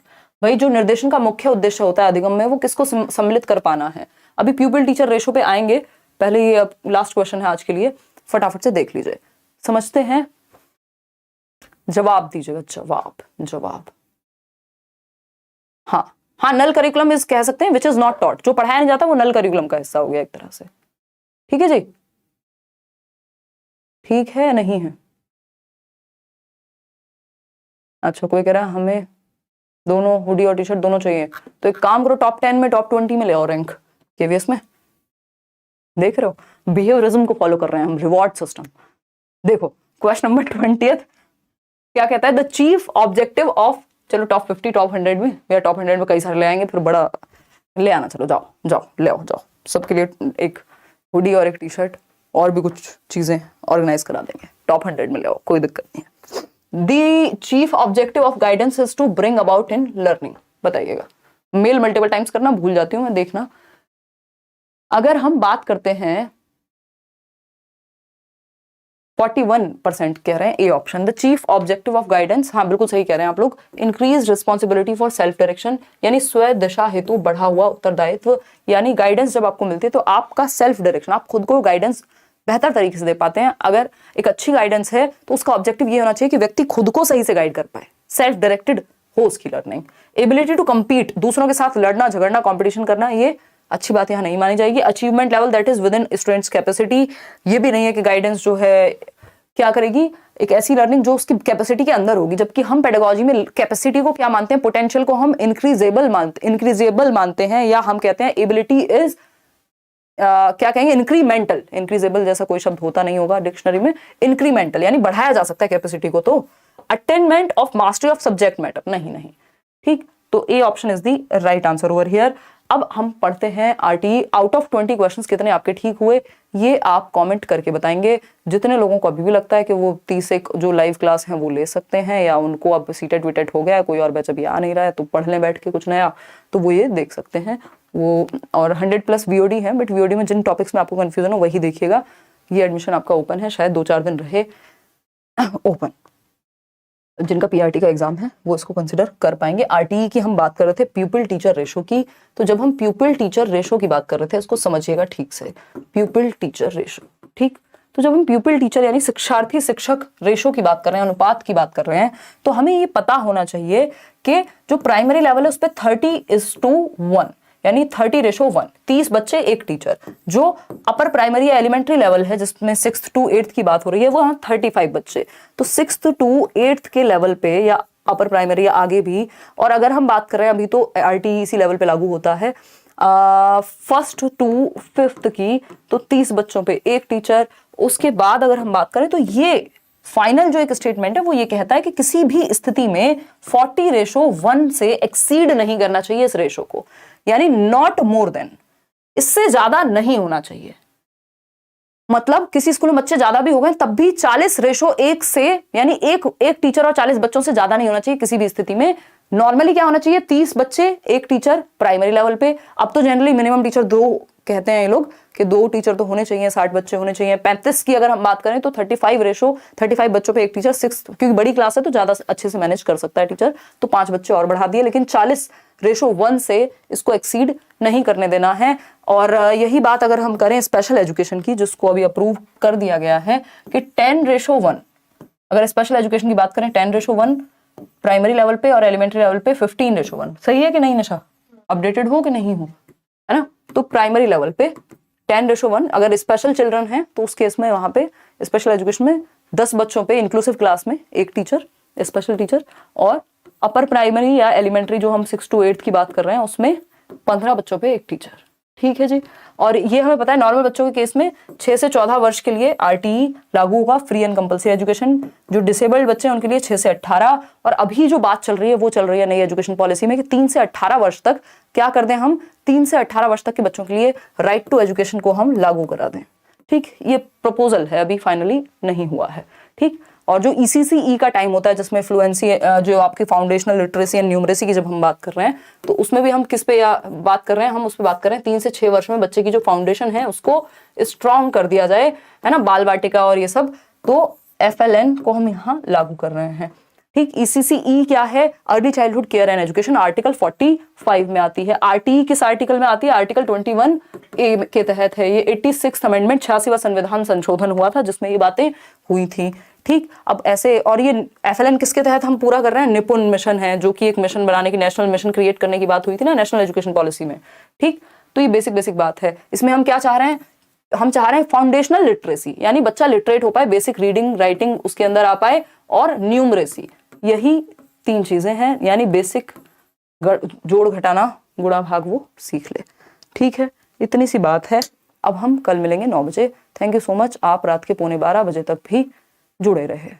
भाई जो निर्देशन का मुख्य उद्देश्य होता है अधिगम में, वो किसको सम्मिलित कर पाना है। अभी प्यूपिल टीचर रेशो पे आएंगे, पहले ये अब लास्ट क्वेश्चन है आज के लिए, फटाफट से देख लीजिए, समझते हैं, जवाब दीजिएगा, जवाब। हाँ नल करिकुलम इज कह सकते हैं, विच इज नॉट टॉट, जो पढ़ाया नहीं जाता वो नल करिकुलम का हिस्सा हो गया एक तरह से, ठीक है जी, ठीक है या नहीं है। अच्छा कोई कह रहा है हमें दोनों हुडी और टी शर्ट दोनों चाहिए, तो एक काम करो टॉप 10 में टॉप 20 में ले आओ रैंक केवीएस में, देख रहे हो बिहेवियरिज्म को फॉलो कर रहे हैं हम, रिवॉर्ड सिस्टम। देखो क्वेश्चन नंबर 20 क्या कहता है, द चीफ ऑब्जेक्टिव ऑफ, चलो टॉप 50 टॉप 100 में या टॉप 100 में कई सारे ले आएंगे, फिर बड़ा ले आना, चलो जाओ जाओ ले आओ जाओ, सबके लिए एक हुडी और एक टी शर्ट और भी कुछ चीजें ऑर्गेनाइज करा देंगे, टॉप 100 में ले आओ, कोई दिक्कत नहीं है। The chief objective of guidance is to bring about in learning, बताइएगा। मेल मल्टीपल टाइम्स करना भूल जाती हूँ मैं, देखना। अगर हम बात करते हैं 41% कह रहे हैं A option, the chief objective of guidance, हाँ बिल्कुल सही कह रहे हैं आप लोग। Increase responsibility for self direction, यानी स्व दिशा हेतु बढ़ा हुआ उत्तरदायित्व, यानी गाइडेंस जब आपको मिलती है तो आपका सेल्फ डायरेक्शन, आप खुद को गाइडेंस बेहतर तरीके से दे पाते हैं। अगर एक अच्छी गाइडेंस है तो उसका ऑब्जेक्टिव ये होना चाहिए कि व्यक्ति खुद को सही से गाइड कर पाए, सेल्फ डायरेक्टेड हो उसकी लर्निंग। एबिलिटी टू कम्पीट, दूसरों के साथ लड़ना झगड़ना कॉम्पिटिशन करना, ये अच्छी बात यहाँ नहीं मानी जाएगी। Achievement level that is with in students capacity, ये भी नहीं है कि गाइडेंस जो है क्या करेगी, एक ऐसी लर्निंग जो उसकी कैपेसिटी के अंदर होगी, जबकि हम पेडागोजी में कैपेसिटी को क्या मानते हैं, पोटेंशियल को हम इंक्रीजेबल मानते हैं, या हम कहते हैं एबिलिटी इज क्या कहेंगे, इंक्रीमेंटल। इंक्रीजेबल जैसा कोई शब्द होता नहीं होगा डिक्शनरी में, इंक्रीमेंटल यानी बढ़ाया जा सकता है कैपेसिटी को। तो attainment of mastery of subject matter, नहीं, ठीक। तो A option is the right answer over here. अब हम पढ़ते हैं आरटीई। आउट ऑफ 20 क्वेश्चंस कितने आपके ठीक हुए, ये आप कमेंट करके बताएंगे। जितने लोगों को अभी भी लगता है कि वो 30 एक जो लाइव क्लास हैं वो ले सकते हैं, या उनको अब सीटेट वीटेट हो गया है, कोई और बैच अभी आ नहीं रहा है, तो पढ़ लें बैठ के कुछ नया, तो वो ये देख सकते हैं वो। और 100+ वीओडी है, बट वीओडी में जिन टॉपिक्स में आपको कंफ्यूजन हो वही देखिएगा। ये एडमिशन आपका ओपन है, शायद 2-4 दिन रहे ओपन। जिनका पीआरटी का एग्जाम है वो इसको कंसिडर कर पाएंगे। आरटीई की हम बात कर रहे थे प्यूपिल टीचर रेशो की, तो जब हम प्यूपिल टीचर रेशो की बात कर रहे थे, इसको समझिएगा ठीक से, प्यूपिल टीचर रेशो, ठीक। तो जब हम प्यूपिल टीचर यानी शिक्षार्थी शिक्षक रेशो की बात कर रहे हैं, अनुपात की बात कर रहे हैं, तो हमें ये पता होना चाहिए कि जो प्राइमरी लेवल है उस पर 30:1 यानी 30:1, 30 बच्चे एक टीचर। जो अपर प्राइमरी या एलिमेंट्री लेवल है जिसमें 6th to 8th की बात हो रही है, वो 35 बच्चे। तो 6th to 8th के लेवल पे या अपर प्राइमरी या आगे भी, और अगर हम बात कर रहे हैं अभी तो आरटीई इसी लेवल पे लागू होता है 1st to 5th की, तो 30 बच्चों पे एक टीचर। उसके बाद अगर हम बात करें तो ये फाइनल जो एक स्टेटमेंट है वो ये कहता है कि किसी भी स्थिति में 40:1 से एक्सीड नहीं करना चाहिए इस रेशो को, यानी नॉट मोर देन, इससे ज्यादा नहीं होना चाहिए। मतलब किसी स्कूल में बच्चे ज्यादा भी हो गए तब भी 40:1 से, यानी एक टीचर और 40 बच्चों से ज्यादा नहीं होना चाहिए किसी भी स्थिति में। नॉर्मली क्या होना चाहिए, 30 बच्चे एक टीचर प्राइमरी लेवल पे। अब तो जनरली मिनिमम टीचर 2 कहते हैं ये लोग कि 2 टीचर तो होने चाहिए, 60 बच्चे होने चाहिए। 35 की अगर हम बात करें तो 35 बच्चों पे एक टीचर। 6 क्योंकि बड़ी क्लास है तो ज्यादा अच्छे से मैनेज कर सकता है टीचर, तो 5 बच्चे और बढ़ा दिए, लेकिन 40:1 से इसको एक्सीड नहीं करने देना है। और यही बात अगर हम करें स्पेशल एजुकेशन की, जिसको अभी अप्रूव कर दिया गया है कि 10:1, अगर स्पेशल एजुकेशन की बात करें 10:1 प्राइमरी लेवल पे और एलिमेंट्री लेवल पे 15:1। सही है कि नहीं निशा, अपडेटेड हो कि नहीं हो, है ना। तो प्राइमरी लेवल पे 10:1, अगर स्पेशल चिल्ड्रन है तो उस केस में वहां पे स्पेशल एजुकेशन में 10 बच्चों पे इंक्लूसिव क्लास में एक टीचर, स्पेशल टीचर। और अपर प्राइमरी या एलिमेंट्री जो हम 6 to 8 की बात कर रहे हैं उसमें 15 बच्चों पे एक टीचर, ठीक है जी। और ये हमें पता है नॉर्मल बच्चों के केस में 6 से 14 वर्ष के लिए आरटीई लागू होगा, फ्री एंड कंपल्सरी एजुकेशन। जो डिसेबल्ड बच्चे हैं उनके लिए 6 से 18। और अभी जो बात चल रही है वो चल रही है नई एजुकेशन पॉलिसी में कि 3 से 18 वर्ष तक क्या कर दें हम, 3 से 18 वर्ष तक के बच्चों के लिए राइट टू एजुकेशन को हम लागू करा दें, ठीक। ये प्रपोजल है, अभी फाइनली नहीं हुआ है, ठीक। और जो ECCE का टाइम होता है जिसमें फ्लुएंसी, जो आपकी फाउंडेशनल लिटरेसी एंड न्यूमरेसी की जब हम बात कर रहे हैं, तो उसमें भी हम किस पे बात कर रहे हैं, हम उस पे बात कर रहे हैं 3 से 6 वर्ष में बच्चे की जो फाउंडेशन है उसको स्ट्रॉन्ग कर दिया जाए, है ना, बाल वाटिका और ये सब। तो FLN को हम यहाँ लागू कर रहे हैं, ठीक। ECCE क्या है, early childhood care and education, article 45 में आती है। आरटीई किस आर्टिकल में आती है, आर्टिकल 21A के तहत है। ये 86th अमेंडमेंट 86वां संविधान संशोधन हुआ था जिसमें ये बातें हुई थी, ठीक। अब ऐसे, और ये FLN किसके तहत हम पूरा कर रहे हैं, निपुण मिशन है, जो कि एक मिशन बनाने की, नेशनल मिशन क्रिएट करने की बात हुई थी ना नेशनल एजुकेशन पॉलिसी में, ठीक। तो ये बेसिक बात है। इसमें हम क्या चाह रहे हैं, हम चाह रहे हैं फाउंडेशनल लिटरेसी, यानी बच्चा लिटरेट हो पाए, बेसिक रीडिंग राइटिंग उसके अंदर आ पाए, और न्यूमरेसी, यही 3 चीजें हैं, यानी बेसिक जोड़ घटाना गुणा भाग वो सीख ले, ठीक है। इतनी सी बात है। अब हम कल मिलेंगे 9 बजे। Thank you so much. आप रात के 11:15 बजे तक भी जुड़े रहे,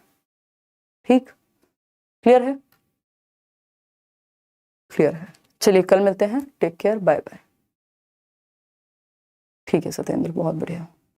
ठीक। क्लियर है? क्लियर है। चलिए कल मिलते हैं, टेक केयर, बाय बाय। ठीक है सत्येंद्र, बहुत बढ़िया।